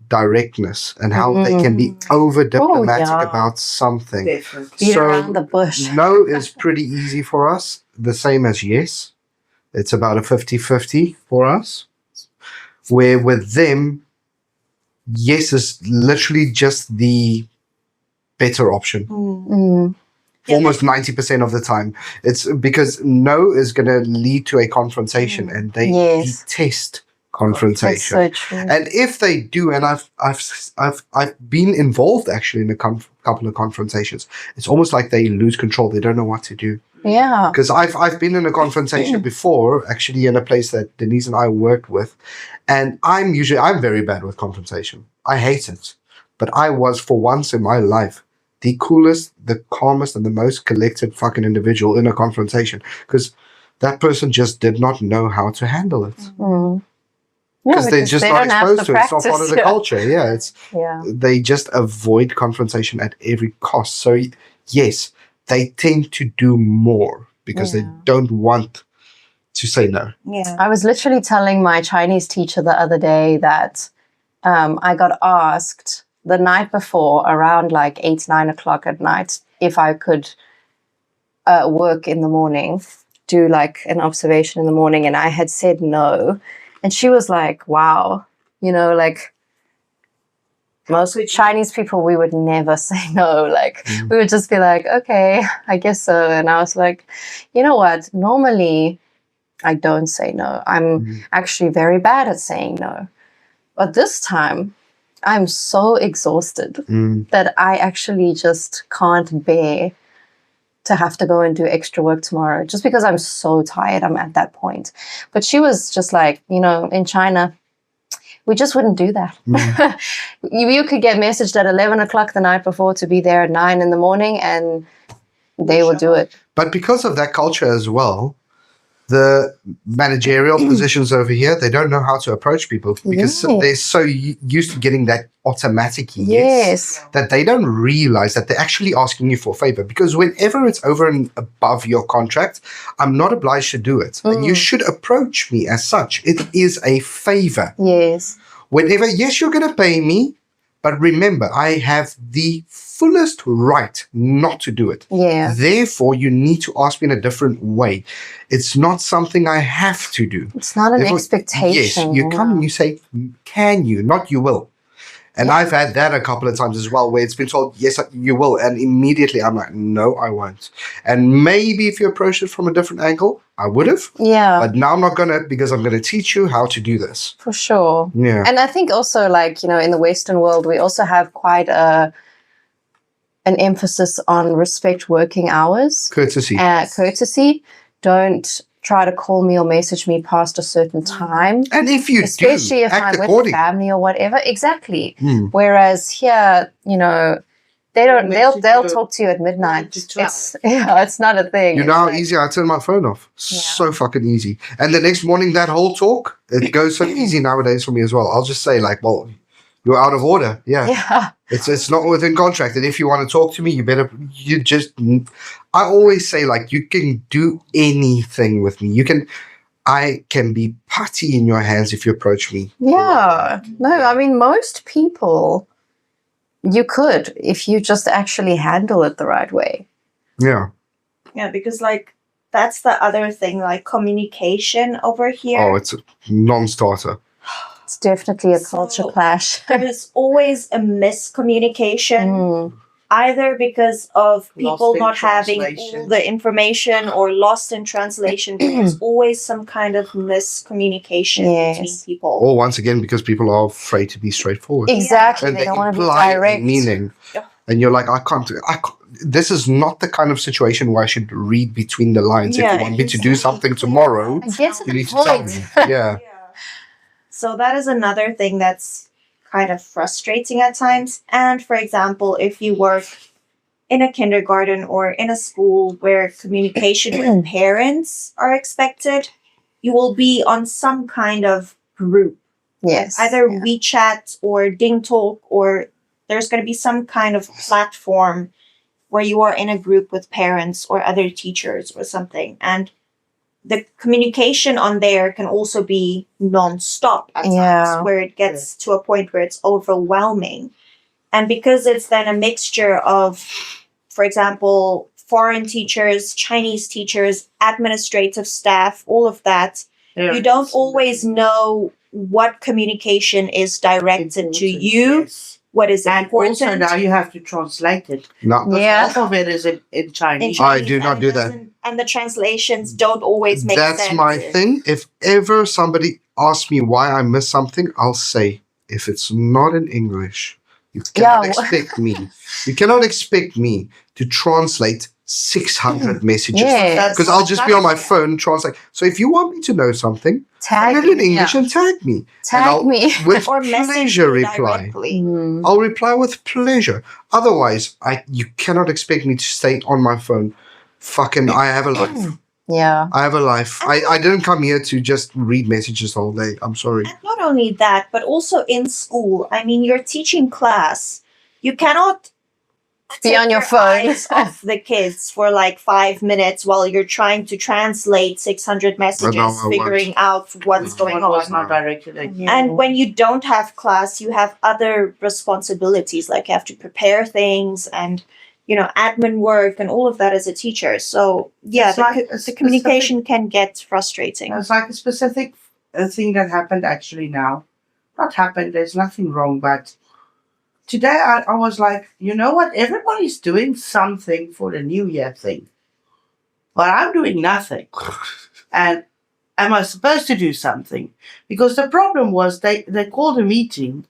[SPEAKER 2] directness and how they can be over diplomatic about something.
[SPEAKER 5] Definitely.
[SPEAKER 4] Beat around the bush.
[SPEAKER 2] No is pretty easy for us, the same as yes. It's about a 50-50 for us. Where with them, yes is literally just the better option. Almost 90% of the time. It's because no is going to lead to a confrontation and they detest confrontation.
[SPEAKER 4] That's so true.
[SPEAKER 2] And if they do, and I've been involved actually in a couple of confrontations, it's almost like they lose control. They don't know what to do.
[SPEAKER 4] Yeah.
[SPEAKER 2] Because I've been in a confrontation before, actually in a place that Denise and I worked with, and I'm very bad with confrontation. I hate it. But I was, for once in my life, the coolest, the calmest, and the most collected fucking individual in a confrontation. Because that person just did not know how to handle it. Because they're just not exposed to it. It's not part of the culture. Yeah, they just avoid confrontation at every cost. So yes, they tend to do more because they don't want to say no.
[SPEAKER 3] Yeah.
[SPEAKER 4] I was literally telling my Chinese teacher the other day that I got asked the night before around like 8-9 o'clock at night if I could work in the morning, do like an observation in the morning, and I had said no. And she was like, wow, like most Chinese people, we would never say no. Like we would just be like, okay, I guess so. And I was like, you know what? Normally I don't say no. I'm actually very bad at saying no. But this time I'm so exhausted that I actually just can't bear to have to go and do extra work tomorrow just because I'm so tired. I'm at that point. But she was just like, in China, we just wouldn't do that. You could get messaged at 11 o'clock the night before to be there at 9 in the morning, and they will do it.
[SPEAKER 2] But because of that culture as well, the managerial positions over here, they don't know how to approach people because they're so used to getting that automatic yes that they don't realize that they're actually asking you for a favor. Because whenever it's over and above your contract, I'm not obliged to do it. And you should approach me as such. It is a favor.
[SPEAKER 4] Yes.
[SPEAKER 2] Whenever, yes, you're going to pay me, but remember, I have the fullest right not to do it.
[SPEAKER 4] Yeah.
[SPEAKER 2] Therefore, you need to ask me in a different way. It's not something I have to do.
[SPEAKER 4] It's not an expectation.
[SPEAKER 2] Yes, you come and you say, can you, not you will. And I've had that a couple of times as well, where it's been told, yes, you will. And immediately I'm like, no, I won't. And maybe if you approach it from a different angle, I would have.
[SPEAKER 4] Yeah.
[SPEAKER 2] But now I'm not going to, because I'm going to teach you how to do this.
[SPEAKER 4] For sure.
[SPEAKER 2] Yeah.
[SPEAKER 4] And I think also, like, in the Western world, we also have quite an emphasis on respect working hours.
[SPEAKER 2] Courtesy.
[SPEAKER 4] Courtesy. Don't try to call me or message me past a certain time.
[SPEAKER 2] And if you
[SPEAKER 4] especially
[SPEAKER 2] do,
[SPEAKER 4] if
[SPEAKER 2] act
[SPEAKER 4] I'm
[SPEAKER 2] according.
[SPEAKER 4] with family or whatever. Exactly. Whereas here, they don't. They'll talk to you at midnight. It's not a thing.
[SPEAKER 2] You know how easy I turn my phone off? So fucking easy. And the next morning, that whole talk, it goes so easy nowadays for me as well. I'll just say like, well, you're out of order. Yeah. It's not within contract. And if you want to talk to me, I always say like, you can do anything with me. I can be putty in your hands if you approach me.
[SPEAKER 4] Yeah. No, I mean, most people, you could, if you just actually handle it the right way.
[SPEAKER 2] Yeah.
[SPEAKER 3] Yeah, because like that's the other thing, like communication over here.
[SPEAKER 2] Oh, it's a non-starter.
[SPEAKER 4] It's definitely a culture clash.
[SPEAKER 3] There is always a miscommunication, either because of people not having all the information or lost in translation. There's always some kind of miscommunication between people.
[SPEAKER 2] Or once again, because people are afraid to be straightforward.
[SPEAKER 4] Exactly.
[SPEAKER 2] And
[SPEAKER 4] they don't want to be
[SPEAKER 2] imply
[SPEAKER 4] direct.
[SPEAKER 2] meaning.
[SPEAKER 3] Yep.
[SPEAKER 2] And you're like, I can't. This is not the kind of situation where I should read between the lines. If you want me to do something tomorrow,
[SPEAKER 4] I get to
[SPEAKER 2] you
[SPEAKER 4] the
[SPEAKER 2] need to tell me. Yeah.
[SPEAKER 3] So that is another thing that's kind of frustrating at times. And for example, if you work in a kindergarten or in a school where communication with parents are expected, you will be on some kind of group.
[SPEAKER 4] Yes.
[SPEAKER 3] Either WeChat or DingTalk, or there's going to be some kind of platform where you are in a group with parents or other teachers or something. And the communication on there can also be non-stop at times, where it gets to a point where it's overwhelming. And because it's then a mixture of, for example, foreign teachers, Chinese teachers, administrative staff, all of that, you don't always know what communication is directed to you, what is important.
[SPEAKER 5] And also now you have to translate it.
[SPEAKER 2] No.
[SPEAKER 5] Half of it is in Chinese.
[SPEAKER 2] I do not do that.
[SPEAKER 3] And the translations don't always make sense.
[SPEAKER 2] That's my thing. If ever somebody asks me why I missed something, I'll say, if it's not in English, you cannot expect me. You cannot expect me to translate 600 messages. Because I'll just be on my phone translate. So if you want me to know something,
[SPEAKER 4] tag
[SPEAKER 2] put it in English and tag me.
[SPEAKER 4] Tag me.
[SPEAKER 2] With
[SPEAKER 3] or
[SPEAKER 2] pleasure reply. I'll reply with pleasure. Otherwise, you cannot expect me to stay on my phone. Fucking, I have a life.
[SPEAKER 4] Yeah.
[SPEAKER 2] I have a life. I didn't come here to just read messages all day. I'm sorry.
[SPEAKER 3] And not only that, but also in school. I mean, you're teaching class. You cannot
[SPEAKER 4] be on your phone
[SPEAKER 3] eyes off the kids for like 5 minutes while you're trying to translate 600 messages, figuring out what's going on.
[SPEAKER 5] Not directed at you.
[SPEAKER 3] And when you don't have class, you have other responsibilities, like you have to prepare things and, admin work and all of that as a teacher. So, the communication can get frustrating.
[SPEAKER 5] It's like a specific thing that happened actually now. Not happened, there's nothing wrong, but today I was like, you know what? Everybody's doing something for the New Year thing. But I'm doing nothing. And am I supposed to do something? Because the problem was they called a meeting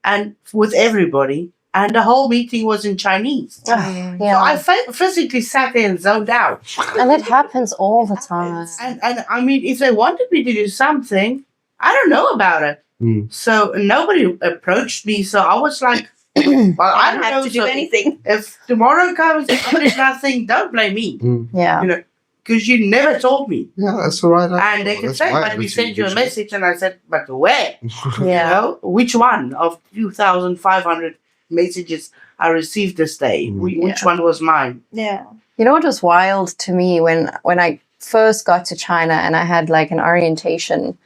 [SPEAKER 5] and with everybody, and the whole meeting was in Chinese. So
[SPEAKER 4] Yeah.
[SPEAKER 5] I physically sat there and zoned out.
[SPEAKER 4] And it happens all the time.
[SPEAKER 5] And I mean, if they wanted me to do something, I don't know about it.
[SPEAKER 2] Mm.
[SPEAKER 5] So nobody approached me. So I was like, well, I
[SPEAKER 3] I
[SPEAKER 5] don't
[SPEAKER 3] don't have
[SPEAKER 5] know.
[SPEAKER 3] to do
[SPEAKER 5] So
[SPEAKER 3] anything.
[SPEAKER 5] if tomorrow comes and there's nothing, don't blame me.
[SPEAKER 4] Yeah.
[SPEAKER 5] You know, because you never told me.
[SPEAKER 2] Yeah, that's the right.
[SPEAKER 5] And they could
[SPEAKER 2] That's
[SPEAKER 5] say,
[SPEAKER 2] my
[SPEAKER 5] but we
[SPEAKER 2] attitude
[SPEAKER 5] sent you a
[SPEAKER 2] usually.
[SPEAKER 5] message. And I said, but where? You
[SPEAKER 4] Yeah.
[SPEAKER 5] know, which one of 2,500 messages I received this day? Which one was mine?
[SPEAKER 3] Yeah.
[SPEAKER 4] You know what was wild to me when I first got to China and I had like an orientation?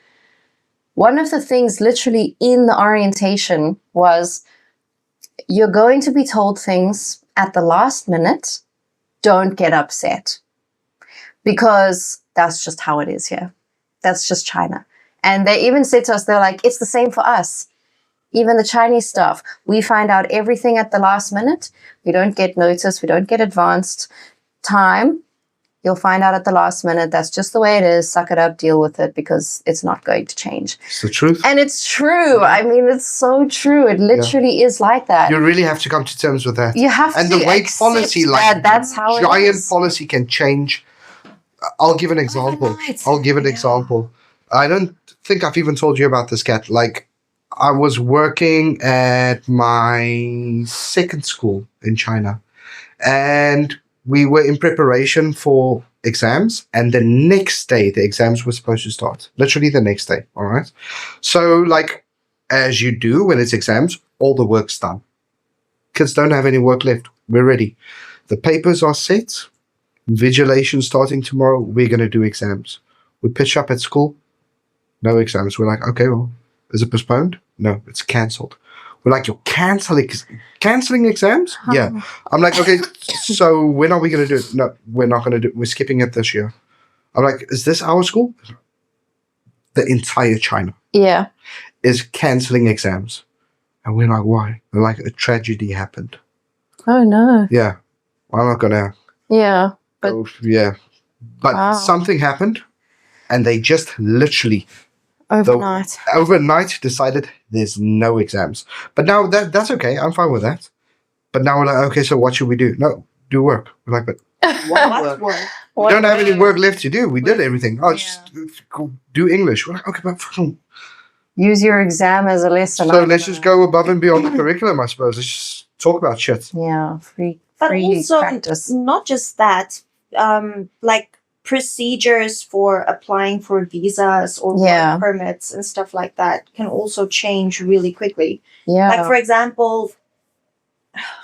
[SPEAKER 4] One of the things literally in the orientation was you're going to be told things at the last minute. Don't get upset. Because that's just how it is here. That's just China. And they even said to us, they're like, it's the same for us. Even the Chinese stuff. We find out everything at the last minute. We don't get notice. We don't get advanced time. You'll find out at the last minute. That's just the way it is. Suck it up, deal with it, because it's not going to change.
[SPEAKER 2] It's the truth.
[SPEAKER 4] And it's true. I mean, it's so true. It literally is like that.
[SPEAKER 2] You really have to come to terms with that.
[SPEAKER 4] You have
[SPEAKER 2] And
[SPEAKER 4] to
[SPEAKER 2] the way
[SPEAKER 4] accept
[SPEAKER 2] policy, like
[SPEAKER 4] that's how it
[SPEAKER 2] giant
[SPEAKER 4] is.
[SPEAKER 2] policy can change. I'll give an example.
[SPEAKER 4] Overnight.
[SPEAKER 2] I'll give an example. I don't think I've even told you about this, Kat. Like, I was working at my second school in China, and we were in preparation for exams, and the next day the exams were supposed to start. Literally the next day, all right? So, like, as you do when it's exams, all the work's done. Kids don't have any work left. We're ready. The papers are set. Vigilation starting tomorrow. We're going to do exams. We pitch up at school. No exams. We're like, okay, well, is it postponed? No, it's cancelled. We're like, you're cancelling exams? Yeah. I'm like, okay, so when are we going to do it? No, we're not going to do it. We're skipping it this year. I'm like, is this our school? The entire China
[SPEAKER 4] Yeah.
[SPEAKER 2] is cancelling exams. And we're like, why? They're like, a tragedy happened.
[SPEAKER 4] Oh, no.
[SPEAKER 2] Yeah. I'm not going to
[SPEAKER 4] Yeah. But-
[SPEAKER 2] go. Yeah. But
[SPEAKER 4] Wow.
[SPEAKER 2] something happened, and they just literally
[SPEAKER 4] Overnight.
[SPEAKER 2] overnight decided there's no exams. But now that's okay. I'm fine with that. But now we're like, okay, so what should we do? No, do work. We're like, but
[SPEAKER 3] What work?
[SPEAKER 2] we don't have any work left to do. We did everything. Oh, just go do English. We're like, okay, but
[SPEAKER 4] Use your exam as a lesson.
[SPEAKER 2] so let's just go above and beyond the curriculum, I suppose. Let's just talk about shit.
[SPEAKER 4] Yeah, free
[SPEAKER 3] But also,
[SPEAKER 4] practice.
[SPEAKER 3] not just that, like procedures for applying for visas or
[SPEAKER 4] Yeah.
[SPEAKER 3] work permits and stuff like that can also change really quickly.
[SPEAKER 4] Yeah.
[SPEAKER 3] Like, for example,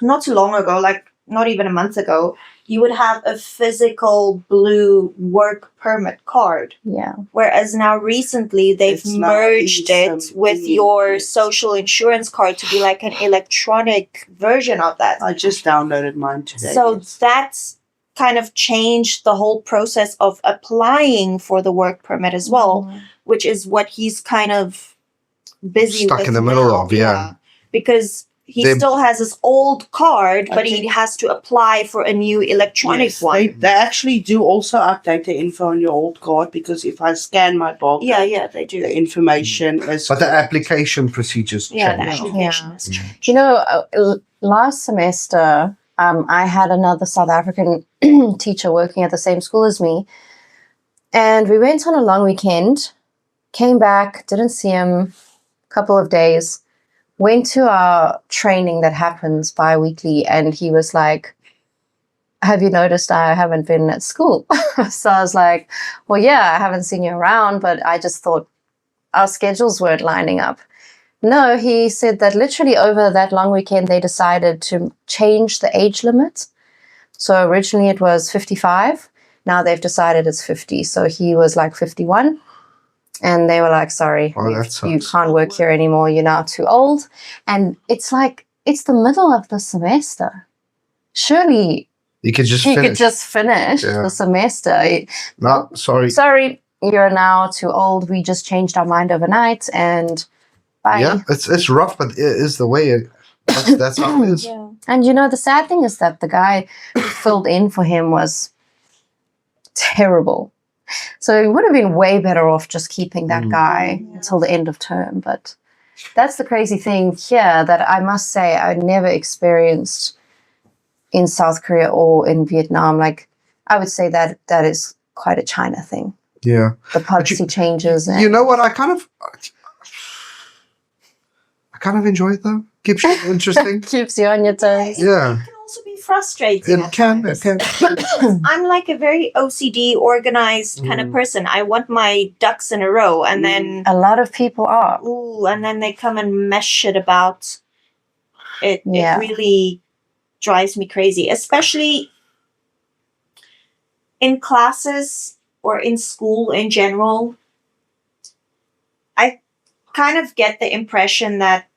[SPEAKER 3] not too long ago, like not even a month ago, you would have a physical blue work permit card.
[SPEAKER 4] yeah.
[SPEAKER 3] Whereas now recently they've
[SPEAKER 5] It's now
[SPEAKER 3] merged it
[SPEAKER 5] eSIM,
[SPEAKER 3] with your
[SPEAKER 5] yes.
[SPEAKER 3] social insurance card to be like an electronic version of that.
[SPEAKER 5] I just downloaded mine today.
[SPEAKER 3] So that's kind of changed the whole process of applying for the work permit as well, which is what he's kind of busy
[SPEAKER 2] Stuck
[SPEAKER 3] with
[SPEAKER 2] in the middle
[SPEAKER 3] now,
[SPEAKER 2] of, yeah.
[SPEAKER 3] because he
[SPEAKER 2] They-
[SPEAKER 3] still has his old card,
[SPEAKER 5] I
[SPEAKER 3] but he
[SPEAKER 5] think-
[SPEAKER 3] has to apply for a new electronic
[SPEAKER 5] Yes,
[SPEAKER 3] one.
[SPEAKER 5] they actually do also update the info on your old card, because if I scan my box,
[SPEAKER 3] Yeah, they do.
[SPEAKER 5] the information is.
[SPEAKER 2] But the application procedures
[SPEAKER 3] Yeah, the
[SPEAKER 2] change.
[SPEAKER 3] application
[SPEAKER 4] Yeah.
[SPEAKER 3] has changed.
[SPEAKER 4] You know, last semester, I had another South African teacher working at the same school as me. And we went on a long weekend, came back, didn't see him a couple of days, went to our training that happens bi-weekly, and he was like, have you noticed I haven't been at school? So I was like, well, yeah, I haven't seen you around, but I just thought our schedules weren't lining up. No, he said that literally over that long weekend, they decided to change the age limit. So originally it was 55. Now they've decided it's 50. So he was like 51. And they were like, sorry,
[SPEAKER 2] Oh, that
[SPEAKER 4] you
[SPEAKER 2] sucks.
[SPEAKER 4] can't work here anymore. You're now too old. And it's like, it's the middle of the semester. Surely
[SPEAKER 2] You could just
[SPEAKER 4] you
[SPEAKER 2] finish.
[SPEAKER 4] could just finish
[SPEAKER 2] Yeah.
[SPEAKER 4] the semester.
[SPEAKER 2] No, sorry.
[SPEAKER 4] Sorry, you're now too old. We just changed our mind overnight and bye.
[SPEAKER 2] Yeah, it's rough, but it is the way that's how it is.
[SPEAKER 3] Yeah.
[SPEAKER 4] And you know, the sad thing is that the guy who filled in for him was terrible. So he would have been way better off just keeping that
[SPEAKER 2] Mm.
[SPEAKER 4] guy until the end of term. But that's the crazy thing here that I must say I never experienced in South Korea or in Vietnam. Like, I would say that that is quite a China thing.
[SPEAKER 2] Yeah.
[SPEAKER 4] The policy changes. And
[SPEAKER 2] You know what? I kind of enjoy it though. Keeps you interesting.
[SPEAKER 4] keeps you on your toes.
[SPEAKER 2] Yeah.
[SPEAKER 3] It can also be frustrating.
[SPEAKER 2] It can. It can.
[SPEAKER 3] I'm like a very OCD, organized kind of person. I want my ducks in a row, and then
[SPEAKER 4] A lot of people are.
[SPEAKER 3] and then they come and mess shit about. It
[SPEAKER 4] Yeah.
[SPEAKER 3] really drives me crazy, especially in classes or in school in general. I kind of get the impression that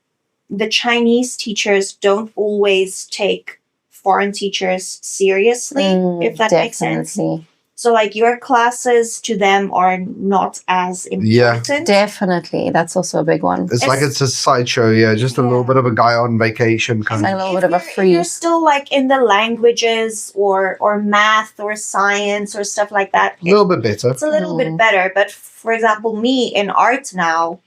[SPEAKER 3] the Chinese teachers don't always take foreign teachers seriously, if that makes sense.
[SPEAKER 4] Definitely.
[SPEAKER 3] So, like, your classes to them are not as
[SPEAKER 2] Yeah.
[SPEAKER 3] important.
[SPEAKER 4] Definitely. That's also a big one.
[SPEAKER 2] It's like it's a sideshow. Yeah, just a little bit of a guy on vacation kind
[SPEAKER 4] Like
[SPEAKER 2] of.
[SPEAKER 4] a little
[SPEAKER 3] If
[SPEAKER 4] bit of a
[SPEAKER 3] you're- if You're
[SPEAKER 4] freeze.
[SPEAKER 3] still like in the languages or math or science or stuff like that.
[SPEAKER 2] A little bit better.
[SPEAKER 3] It's a little bit better, but for example, me in art now,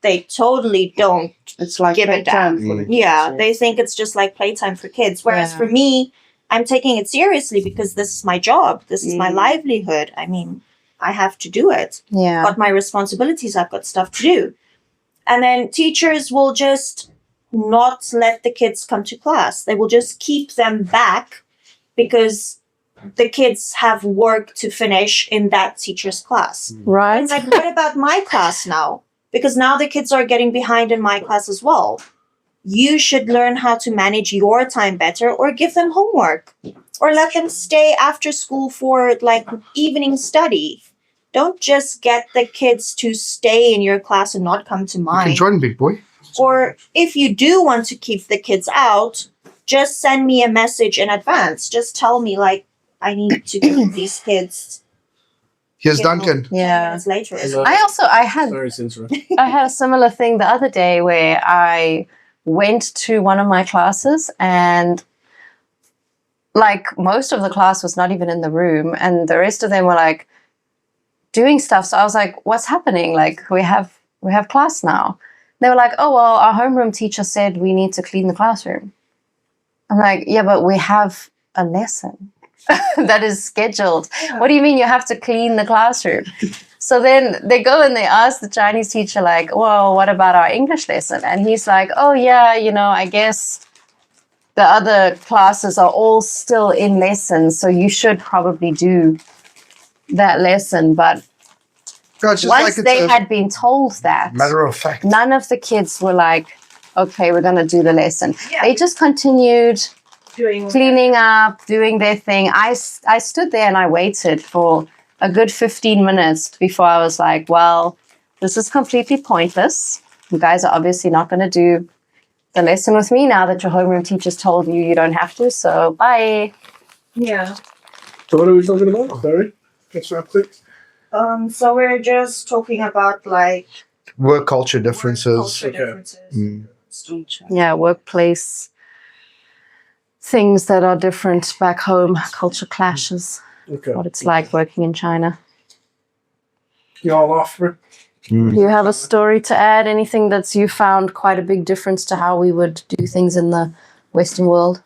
[SPEAKER 3] they totally don't.
[SPEAKER 5] It's like
[SPEAKER 3] Give it
[SPEAKER 5] playtime
[SPEAKER 2] down.
[SPEAKER 5] for the
[SPEAKER 3] Yeah,
[SPEAKER 5] kids,
[SPEAKER 3] they think it's just like playtime for kids. Whereas
[SPEAKER 4] Yeah.
[SPEAKER 3] for me, I'm taking it seriously because this is my job. This is my livelihood. I mean, I have to do it.
[SPEAKER 4] Yeah.
[SPEAKER 3] Got my responsibilities. I've got stuff to do. And then teachers will just not let the kids come to class. They will just keep them back because the kids have work to finish in that teacher's class.
[SPEAKER 4] Right?
[SPEAKER 3] It's like, what about my class now? Because now the kids are getting behind in my class as well. You should learn how to manage your time better, or give them homework, or let them stay after school for like evening study. Don't just get the kids to stay in your class and not come to
[SPEAKER 2] You
[SPEAKER 3] mine.
[SPEAKER 2] can join, big boy.
[SPEAKER 3] Or if you do want to keep the kids out, just send me a message in advance. Just tell me, like, I need to give these kids
[SPEAKER 2] Here's
[SPEAKER 3] you know,
[SPEAKER 2] Duncan.
[SPEAKER 3] 10
[SPEAKER 4] Yeah.
[SPEAKER 3] minutes later.
[SPEAKER 7] Hello.
[SPEAKER 4] I had
[SPEAKER 7] Sorry to interrupt.
[SPEAKER 4] I had a similar thing the other day where I went to one of my classes and like most of the class was not even in the room and the rest of them were like doing stuff. So I was like, what's happening? Like we have class now. They were like, oh well, our homeroom teacher said we need to clean the classroom. I'm like, yeah, but we have a lesson that is scheduled. What do you mean you have to clean the classroom? So then they go and they ask the Chinese teacher, like, well, what about our English lesson? And he's like, oh, yeah, I guess the other classes are all still in lessons, so you should probably do that lesson. But
[SPEAKER 2] God, just
[SPEAKER 4] once
[SPEAKER 2] like
[SPEAKER 4] they
[SPEAKER 2] it's
[SPEAKER 4] had been told that,
[SPEAKER 2] a matter of fact.
[SPEAKER 4] none of the kids were like, okay, we're going to do the lesson.
[SPEAKER 3] Yeah.
[SPEAKER 4] They just continued
[SPEAKER 3] Doing
[SPEAKER 4] cleaning up, doing their thing. I stood there and I waited for a good 15 minutes before I was like, well, this is completely pointless. You guys are obviously not going to do the lesson with me now that your homeroom teacher's told you you don't have to. So bye.
[SPEAKER 3] Yeah.
[SPEAKER 7] So what are we talking about? Sorry. Catch up quick.
[SPEAKER 3] So we're just talking about like
[SPEAKER 2] Work culture differences.
[SPEAKER 3] culture
[SPEAKER 7] Okay.
[SPEAKER 3] differences.
[SPEAKER 2] Mm.
[SPEAKER 4] Yeah, workplace things that are different back home, culture clashes,
[SPEAKER 7] Okay.
[SPEAKER 4] what it's like working in China.
[SPEAKER 7] Y'all off for
[SPEAKER 2] Mm.
[SPEAKER 4] Do you have a story to add? Anything that's you found quite a big difference to how we would do things in the Western world?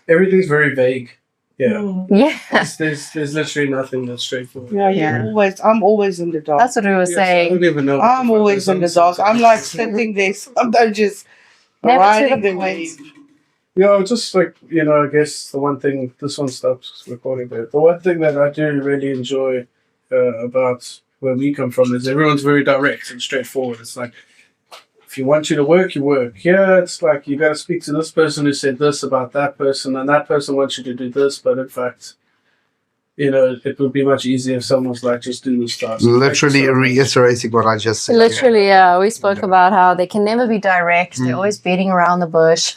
[SPEAKER 7] Everything's very vague. Yeah.
[SPEAKER 3] Mm.
[SPEAKER 4] Yeah,
[SPEAKER 7] There's literally nothing that's straightforward.
[SPEAKER 5] Yeah,
[SPEAKER 4] Yeah.
[SPEAKER 5] I'm always in the dark.
[SPEAKER 4] that's what we were
[SPEAKER 7] Yes, I
[SPEAKER 4] saying.
[SPEAKER 7] don't even know. what
[SPEAKER 5] I'm
[SPEAKER 7] the fuck
[SPEAKER 5] always
[SPEAKER 7] this
[SPEAKER 5] in the
[SPEAKER 7] is.
[SPEAKER 5] dark. I'm like sitting there, sometimes just
[SPEAKER 4] Never to
[SPEAKER 5] riding
[SPEAKER 4] the
[SPEAKER 5] the
[SPEAKER 4] point.
[SPEAKER 5] wave.
[SPEAKER 7] Yeah, just like, I guess the one thing, this one stops recording, but the one thing that I do really enjoy about where we come from is everyone's very direct and straightforward. It's like, if you want you to work, you work. Yeah, it's like, you got to speak to this person who said this about that person, and that person wants you to do this, but in fact, it would be much easier if someone was like, just do this task.
[SPEAKER 2] Literally
[SPEAKER 7] So-
[SPEAKER 2] reiterating what I just said.
[SPEAKER 4] Literally, yeah. We spoke
[SPEAKER 2] Yeah.
[SPEAKER 4] about how they can never be direct. They're
[SPEAKER 2] Mm.
[SPEAKER 4] always beating around the bush,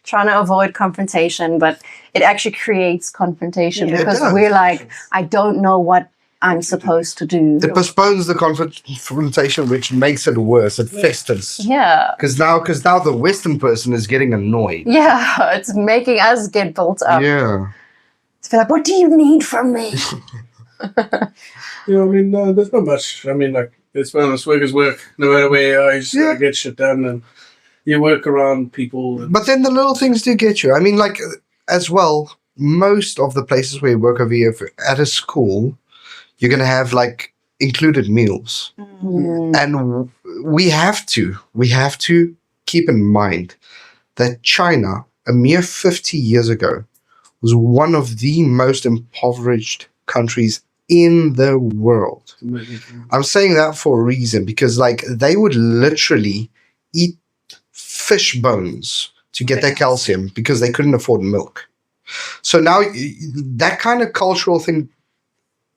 [SPEAKER 4] trying to avoid confrontation, but it actually creates confrontation
[SPEAKER 3] Yeah. It
[SPEAKER 4] because
[SPEAKER 2] does.
[SPEAKER 4] we're like, I don't know what I'm supposed to do.
[SPEAKER 2] It postpones the confrontation, which makes it worse. It festers.
[SPEAKER 4] Yeah.
[SPEAKER 2] Because now the Western person is getting annoyed.
[SPEAKER 4] Yeah, it's making us get built up.
[SPEAKER 2] Yeah.
[SPEAKER 4] It's like, what do you need from me?
[SPEAKER 7] there's not much. I mean, like, Let's be honest, work is work. No matter where you are, you just gotta get shit done and you work around people. And
[SPEAKER 2] But then the little things do get you. I mean, like, as well, most of the places where you work over here, at a school, you're going to have, like, included meals.
[SPEAKER 4] Mm.
[SPEAKER 2] And we have to keep in mind that China, a mere 50 years ago, was one of the most impoverished countries in the world. I'm saying that for a reason, because, like, they would literally eat fish bones to get their calcium because they couldn't afford milk. So now that kind of cultural thing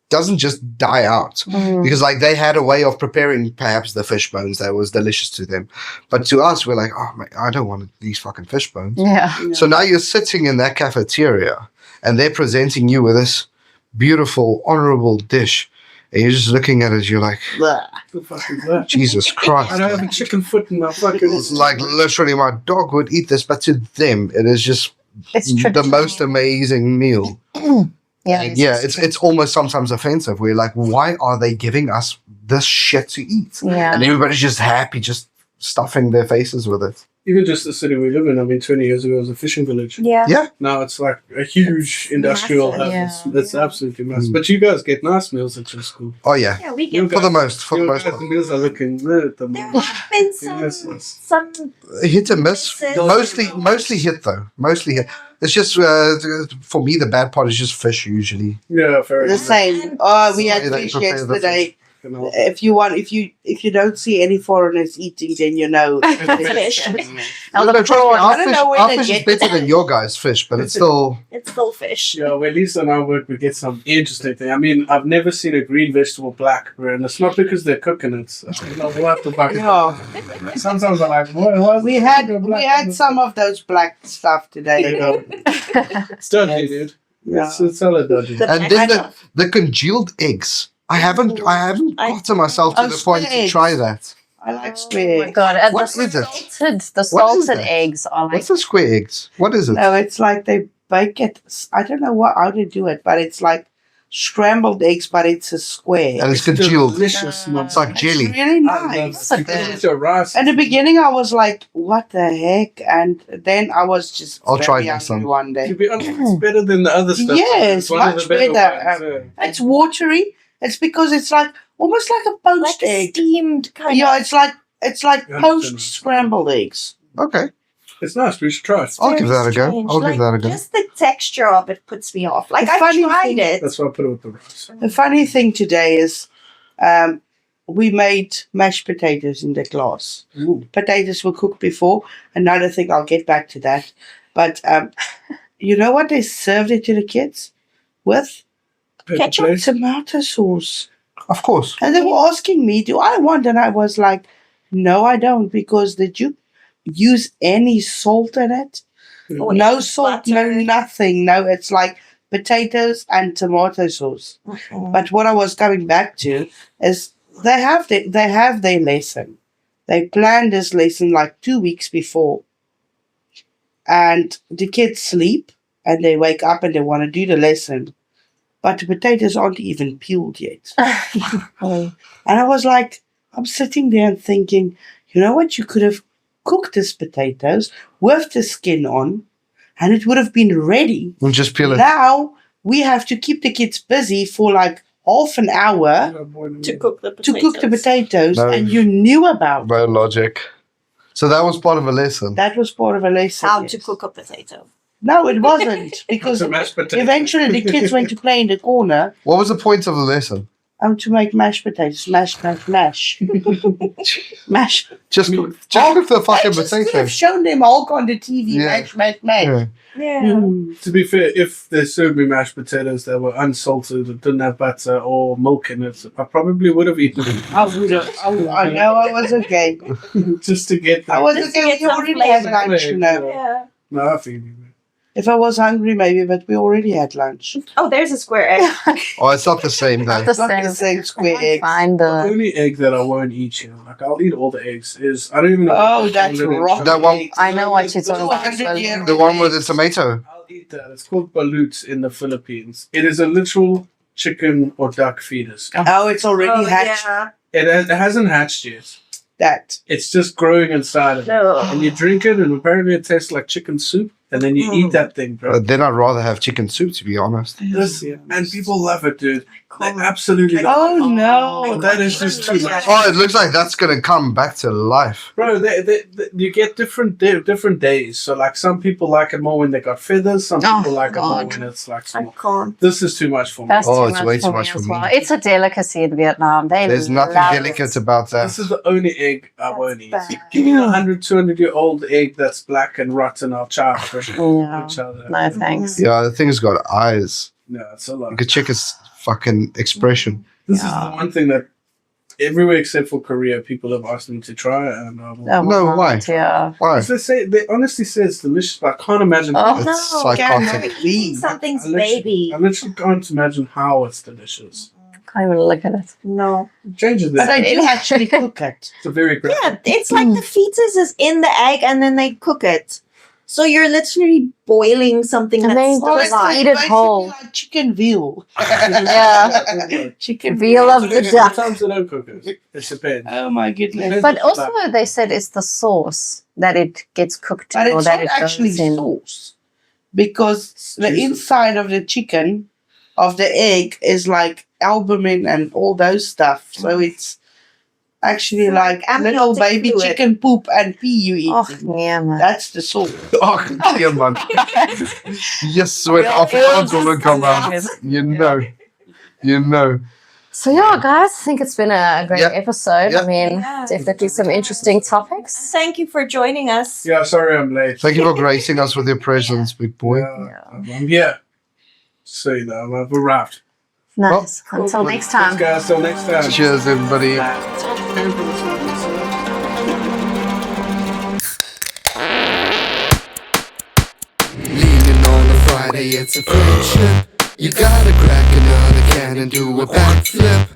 [SPEAKER 2] doesn't just die out because, like, they had a way of preparing perhaps the fish bones that was delicious to them. But to us, we're like, oh, man, I don't want these fucking fish bones.
[SPEAKER 4] Yeah.
[SPEAKER 2] So now you're sitting in that cafeteria and they're presenting you with this beautiful, honorable dish. And you're just looking at it, you're like,
[SPEAKER 5] Blah.
[SPEAKER 7] the fuck is that?
[SPEAKER 2] Jesus Christ.
[SPEAKER 7] I don't have a chicken foot in my fucking.
[SPEAKER 2] It's like literally my dog would eat this, but to them, it is just
[SPEAKER 4] It's
[SPEAKER 2] the
[SPEAKER 4] traditional.
[SPEAKER 2] most amazing meal.
[SPEAKER 4] Yeah.
[SPEAKER 2] And yeah, it's almost sometimes offensive. We're like, why are they giving us this shit to eat?
[SPEAKER 4] Yeah.
[SPEAKER 2] And everybody's just happy, just stuffing their faces with it.
[SPEAKER 7] Even just the city we live in. I mean, 20 years ago it was a fishing village.
[SPEAKER 3] Yeah.
[SPEAKER 2] Yeah.
[SPEAKER 7] Now it's like a huge industrial hub.
[SPEAKER 4] Massive.
[SPEAKER 7] It's absolutely massive. But you guys get nice meals at your school.
[SPEAKER 2] Oh yeah,
[SPEAKER 3] Yeah, we
[SPEAKER 7] You
[SPEAKER 3] get.
[SPEAKER 2] for the most
[SPEAKER 7] Your
[SPEAKER 2] part.
[SPEAKER 7] guys' meals are looking good at the
[SPEAKER 3] There
[SPEAKER 7] moment.
[SPEAKER 3] have been
[SPEAKER 7] Yes, yes.
[SPEAKER 3] some
[SPEAKER 2] Hit and miss.
[SPEAKER 3] Misses.
[SPEAKER 2] Mostly hit though. Mostly hit. It's just for me the bad part is just fish usually.
[SPEAKER 7] Yeah, fair
[SPEAKER 5] The
[SPEAKER 7] enough.
[SPEAKER 5] same. Oh, we had
[SPEAKER 2] Sorry, they
[SPEAKER 5] fish
[SPEAKER 2] prepare the
[SPEAKER 5] yesterday.
[SPEAKER 7] You know.
[SPEAKER 5] If you don't see any foreigners eating, then you know.
[SPEAKER 3] fish.
[SPEAKER 4] And the
[SPEAKER 2] No, trust me,
[SPEAKER 4] prawn.
[SPEAKER 2] our
[SPEAKER 5] I don't
[SPEAKER 2] fish,
[SPEAKER 5] know where
[SPEAKER 2] our
[SPEAKER 5] they
[SPEAKER 2] fish is
[SPEAKER 5] get
[SPEAKER 2] better than your guys' fish, but it's still
[SPEAKER 3] It's still fish.
[SPEAKER 7] Yeah, well, at least in our work we get some interesting thing. I mean, I've never seen a green vegetable black, bro, and it's not because they're cooking it. You know, what the fuck?
[SPEAKER 5] Yeah.
[SPEAKER 7] Sometimes I'm like, what?
[SPEAKER 5] We had some of those black stuff today.
[SPEAKER 7] It's dodgy, dude.
[SPEAKER 5] Yeah.
[SPEAKER 7] It's hella dodgy.
[SPEAKER 3] The
[SPEAKER 2] and then
[SPEAKER 3] black
[SPEAKER 2] the congealed eggs. I haven't
[SPEAKER 3] I-
[SPEAKER 2] gotten myself to
[SPEAKER 5] Oh,
[SPEAKER 2] the point to
[SPEAKER 5] square
[SPEAKER 2] try
[SPEAKER 5] eggs.
[SPEAKER 2] that.
[SPEAKER 5] I like
[SPEAKER 4] Oh
[SPEAKER 5] square.
[SPEAKER 4] my god! And
[SPEAKER 2] What
[SPEAKER 4] the
[SPEAKER 2] is it?
[SPEAKER 4] salted, the
[SPEAKER 2] What is
[SPEAKER 4] salted
[SPEAKER 2] that?
[SPEAKER 4] eggs are like
[SPEAKER 2] What's the square eggs? What is it?
[SPEAKER 5] No, it's like they bake it. I don't know how to do it, but it's like scrambled eggs, but it's a square.
[SPEAKER 2] And it's congealed.
[SPEAKER 7] Delicious, man.
[SPEAKER 2] It's like
[SPEAKER 5] It's
[SPEAKER 2] jelly.
[SPEAKER 5] really
[SPEAKER 7] I love
[SPEAKER 5] nice.
[SPEAKER 7] it. You put it with your rice.
[SPEAKER 5] In the beginning, I was like, "What the heck?" And then I was just
[SPEAKER 2] I'll try
[SPEAKER 5] very
[SPEAKER 2] this
[SPEAKER 5] hungry
[SPEAKER 2] one.
[SPEAKER 5] one day.
[SPEAKER 7] To be honest, it's better than the other stuff.
[SPEAKER 5] Yes,
[SPEAKER 7] It's one of
[SPEAKER 5] much
[SPEAKER 7] the better
[SPEAKER 5] better.
[SPEAKER 7] ones, yeah.
[SPEAKER 5] It's watery. It's because it's like almost like a poached
[SPEAKER 3] like
[SPEAKER 5] egg.
[SPEAKER 3] steamed kind
[SPEAKER 5] Yeah,
[SPEAKER 3] of.
[SPEAKER 5] it's like
[SPEAKER 7] Yeah,
[SPEAKER 5] poached
[SPEAKER 7] it's
[SPEAKER 5] scrambled eggs.
[SPEAKER 2] Okay.
[SPEAKER 7] It's nice. We should try it.
[SPEAKER 2] I'll
[SPEAKER 3] Very
[SPEAKER 2] give that a go.
[SPEAKER 3] strange.
[SPEAKER 2] I'll
[SPEAKER 3] Like,
[SPEAKER 2] give that a go.
[SPEAKER 3] Just the texture of it puts me off. Like
[SPEAKER 5] The
[SPEAKER 3] I
[SPEAKER 5] funny
[SPEAKER 3] tried
[SPEAKER 5] thing-
[SPEAKER 3] it.
[SPEAKER 7] That's why I put it with the rice.
[SPEAKER 5] The funny thing today is, we made mashed potatoes in the class.
[SPEAKER 7] Ooh.
[SPEAKER 5] Potatoes were cooked before. Another thing, I'll get back to that. But you know what they served it to the kids with?
[SPEAKER 7] Pepper
[SPEAKER 3] Ketchup?
[SPEAKER 7] place.
[SPEAKER 5] Tomato sauce.
[SPEAKER 2] Of course.
[SPEAKER 5] And they were asking me, do I want? And I was like, no, I don't. Because did you use any salt in it?
[SPEAKER 3] Or
[SPEAKER 5] No
[SPEAKER 3] it's
[SPEAKER 5] salt, no
[SPEAKER 3] butter.
[SPEAKER 5] nothing. No, it's like potatoes and tomato sauce.
[SPEAKER 3] Mm-mm.
[SPEAKER 5] But what I was coming back to is they have their lesson. They planned this lesson like 2 weeks before. And the kids sleep and they wake up and they want to do the lesson. But the potatoes aren't even peeled yet. And I was like, I'm sitting there and thinking, you know what? You could have cooked these potatoes with the skin on and it would have been ready.
[SPEAKER 2] We'll just peel it.
[SPEAKER 5] Now we have to keep the kids busy for like half an hour
[SPEAKER 7] Yeah, boy,
[SPEAKER 3] To cook the
[SPEAKER 5] to
[SPEAKER 3] potatoes.
[SPEAKER 5] cook the potatoes,
[SPEAKER 2] No.
[SPEAKER 5] and you knew about it.
[SPEAKER 2] No logic. So that was part of a lesson.
[SPEAKER 5] That was part of a lesson.
[SPEAKER 3] How
[SPEAKER 5] yes.
[SPEAKER 3] to cook a potato.
[SPEAKER 5] No, it wasn't, because
[SPEAKER 7] It's a mashed potato.
[SPEAKER 5] eventually the kids went to play in the corner.
[SPEAKER 2] What was the point of the lesson?
[SPEAKER 5] To make mashed potatoes, mash, mash, mash, mash.
[SPEAKER 2] Just cook the
[SPEAKER 5] I
[SPEAKER 2] fucking
[SPEAKER 5] just could have
[SPEAKER 2] potatoes.
[SPEAKER 5] shown them Hulk on the TV.
[SPEAKER 2] Yeah.
[SPEAKER 5] Mash, mash, mash.
[SPEAKER 2] Yeah.
[SPEAKER 3] Yeah.
[SPEAKER 5] Mm.
[SPEAKER 7] To be fair, if they served me mashed potatoes that were unsalted and didn't have butter or milk in it, I probably would have eaten them
[SPEAKER 5] I would have. I know I was okay.
[SPEAKER 7] just to get that.
[SPEAKER 5] I was
[SPEAKER 3] Just to
[SPEAKER 5] okay.
[SPEAKER 3] get
[SPEAKER 5] We
[SPEAKER 3] some
[SPEAKER 5] already had
[SPEAKER 3] flavor.
[SPEAKER 5] lunch, you know.
[SPEAKER 3] Yeah.
[SPEAKER 7] No, I feel you. man.
[SPEAKER 5] If I was hungry, maybe, but we already had lunch.
[SPEAKER 3] Oh, there's a square egg.
[SPEAKER 2] Oh, it's not the same though.
[SPEAKER 4] the
[SPEAKER 5] It's not the
[SPEAKER 4] same.
[SPEAKER 5] same square egg.
[SPEAKER 4] Find
[SPEAKER 7] The
[SPEAKER 4] the
[SPEAKER 7] only egg that I won't eat here, like I'll eat all the eggs, is I don't even know.
[SPEAKER 5] Oh, that's rotten.
[SPEAKER 2] That one-
[SPEAKER 5] eggs.
[SPEAKER 4] I know what you're talking about.
[SPEAKER 5] 200-year-old
[SPEAKER 2] The one with the tomato.
[SPEAKER 7] I'll eat that. It's called balut in the Philippines. It is a literal chicken or duck fetus.
[SPEAKER 5] Oh, it's already
[SPEAKER 3] Oh,
[SPEAKER 5] hatched.
[SPEAKER 3] yeah.
[SPEAKER 7] it hasn't hatched yet.
[SPEAKER 5] That.
[SPEAKER 7] It's just growing inside of it.
[SPEAKER 3] No.
[SPEAKER 7] And you drink it, and apparently it tastes like chicken soup. And then you eat that thing, bro.
[SPEAKER 2] Then I'd rather have chicken soup, to be honest.
[SPEAKER 7] And people love it, dude. They absolutely love
[SPEAKER 5] Oh no,
[SPEAKER 7] it. That is just too much.
[SPEAKER 2] Oh, it looks like that's gonna come back to life.
[SPEAKER 7] Bro, you get different days. So, like, some people like it more when they got feathers. Some people like it more when it's like
[SPEAKER 3] I
[SPEAKER 7] small.
[SPEAKER 3] can't.
[SPEAKER 7] This is too much for me.
[SPEAKER 4] That's
[SPEAKER 2] Oh,
[SPEAKER 4] too
[SPEAKER 2] it's
[SPEAKER 4] much
[SPEAKER 2] way
[SPEAKER 4] for
[SPEAKER 2] too
[SPEAKER 4] me
[SPEAKER 2] much
[SPEAKER 4] as
[SPEAKER 2] for me.
[SPEAKER 4] well. It's a delicacy in Vietnam.
[SPEAKER 2] There's nothing
[SPEAKER 4] love
[SPEAKER 2] delicate
[SPEAKER 4] it.
[SPEAKER 2] about that.
[SPEAKER 7] This is the only egg I won't eat.
[SPEAKER 3] bad.
[SPEAKER 7] Give me a 100, 200-year-old egg that's black and rotten. I'll chow it.
[SPEAKER 4] No.
[SPEAKER 7] Each other.
[SPEAKER 4] No thanks.
[SPEAKER 2] Yeah, the thing's got eyes.
[SPEAKER 7] No, it's a lot.
[SPEAKER 2] You could check his fucking expression.
[SPEAKER 7] This is the one thing that everywhere except for Korea, people have asked me to try, and I will.
[SPEAKER 4] Oh,
[SPEAKER 2] No,
[SPEAKER 4] my
[SPEAKER 2] why?
[SPEAKER 4] God, yeah.
[SPEAKER 2] Why?
[SPEAKER 7] They honestly say it's delicious, but I can't imagine.
[SPEAKER 4] Oh,
[SPEAKER 2] It's
[SPEAKER 3] No,
[SPEAKER 2] psychotic.
[SPEAKER 3] Something's
[SPEAKER 7] I literally-
[SPEAKER 3] baby.
[SPEAKER 7] I literally can't imagine how it's delicious.
[SPEAKER 4] Can't even look at it.
[SPEAKER 3] No.
[SPEAKER 7] It changes
[SPEAKER 5] but
[SPEAKER 7] that.
[SPEAKER 5] they do actually cook it.
[SPEAKER 7] It's a very great.
[SPEAKER 3] Yeah, it's like the fetus is in the egg and then they cook it. So you're literally boiling something
[SPEAKER 4] And
[SPEAKER 3] that's
[SPEAKER 4] they
[SPEAKER 3] still
[SPEAKER 4] just
[SPEAKER 3] alive.
[SPEAKER 4] eat it
[SPEAKER 5] basically
[SPEAKER 4] whole.
[SPEAKER 5] like chicken veal.
[SPEAKER 4] Yeah.
[SPEAKER 5] Chicken
[SPEAKER 4] Veal of the duck.
[SPEAKER 7] Sometimes they don't cook it. It depends.
[SPEAKER 5] Oh my goodness.
[SPEAKER 4] But also, they said it's the sauce that it gets cooked
[SPEAKER 5] But
[SPEAKER 4] in or
[SPEAKER 5] it's
[SPEAKER 4] that
[SPEAKER 5] not
[SPEAKER 4] it
[SPEAKER 5] actually
[SPEAKER 4] goes in.
[SPEAKER 5] sauce. Because the
[SPEAKER 7] Jesus.
[SPEAKER 5] inside of the chicken, of the egg, is like albumin and all those stuff. So it's actually
[SPEAKER 3] It's like
[SPEAKER 5] like little
[SPEAKER 3] amniotic
[SPEAKER 5] baby
[SPEAKER 3] fluid.
[SPEAKER 5] chicken poop and pee you eat.
[SPEAKER 4] Oh, yeah, man.
[SPEAKER 5] That's the sauce.
[SPEAKER 2] Oh, yeah, man. Yes, when Afrikaans will come out. You know. You know.
[SPEAKER 4] So, yeah, guys, I think it's been a great
[SPEAKER 2] Yeah.
[SPEAKER 4] episode.
[SPEAKER 2] Yeah.
[SPEAKER 4] I mean,
[SPEAKER 3] Yeah.
[SPEAKER 4] definitely some interesting topics.
[SPEAKER 3] Thank you for joining us.
[SPEAKER 7] Yeah, sorry I'm late.
[SPEAKER 2] Thank you for gracing us with your presence, big boy.
[SPEAKER 7] I'm here. So you know, I've arrived.
[SPEAKER 4] Nice. Until next time.
[SPEAKER 7] Thanks, guys. Till next time.
[SPEAKER 2] Cheers, everybody.
[SPEAKER 1] Leaning on a Friday, it's a friendship. You gotta crack another can and do a backflip.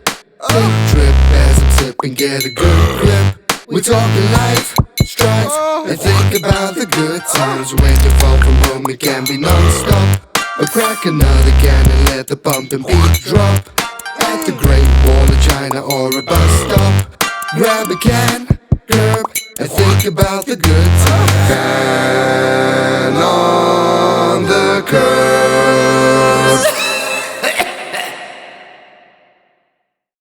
[SPEAKER 1] Take a trip as I'm sipping, get a good grip. We're talking life, strife, and think about the good times. When you fall from home, it can be non-stop. Or crack another can and let the bumping beat drop. At the Great Wall of China or a bus stop, grab a can, curb, and think about the good times. Can on the curb.